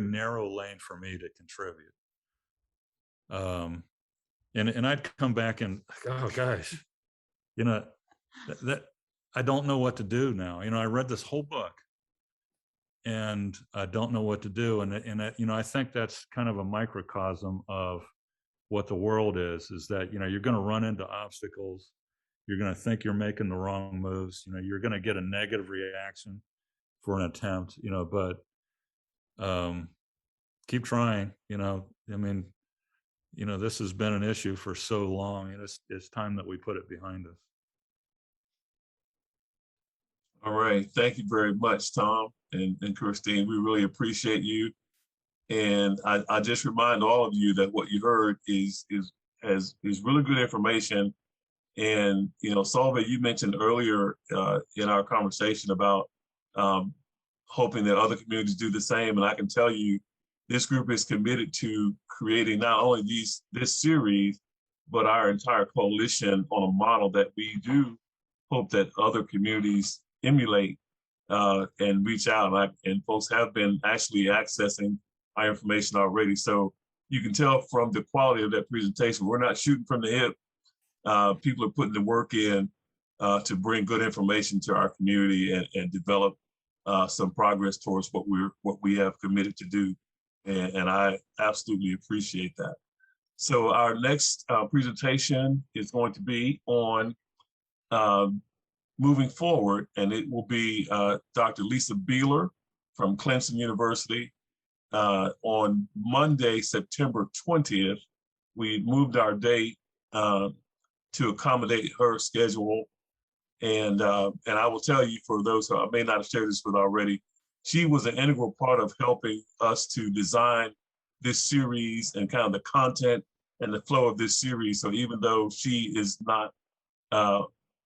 narrow lane for me to contribute. And I'd come back and, oh gosh, you know, that I don't know what to do now. You know, I read this whole book and I don't know what to do. And you know, I think that's kind of a microcosm of what the world is that, you know, you're going to run into obstacles. You're going to think you're making the wrong moves. You know, you're going to get a negative reaction for an attempt, you know, but keep trying, you know. I mean, you know, this has been an issue for so long, and it's time that we put it behind us. All right. Thank you very much, Tom and Christine. We really appreciate you. And I just remind all of you that what you heard is really good information. And, you know, Solveig, you mentioned earlier in our conversation about hoping that other communities do the same. And I can tell you, this group is committed to creating not only this series, but our entire coalition on a model that we do hope that other communities emulate and reach out. And folks have been actually accessing our information already. So you can tell from the quality of that presentation, we're not shooting from the hip. People are putting the work in to bring good information to our community and develop some progress towards what we have committed to do. And I absolutely appreciate that. So our next presentation is going to be on moving forward, and it will be Dr. Lisa Beeler from Clemson University. On Monday, September 20th, we moved our date to accommodate her schedule. And I will tell you, for those who I may not have shared this with already, she was an integral part of helping us to design this series and kind of the content and the flow of this series. So even though she is not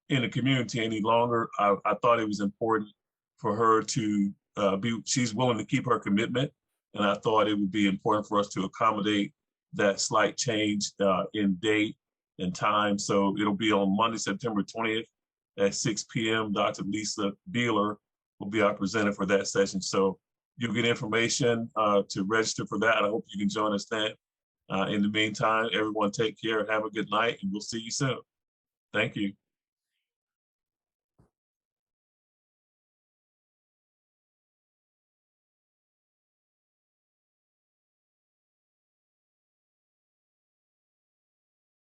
in the community any longer, I thought it was important for her to she's willing to keep her commitment. And I thought it would be important for us to accommodate that slight change in date and time. So it'll be on Monday, September 20th at 6 p.m. Dr. Lisa Beeler will be our presenter for that session. So you'll get information to register for that. I hope you can join us then. In the meantime, everyone take care, have a good night, and we'll see you soon. Thank you.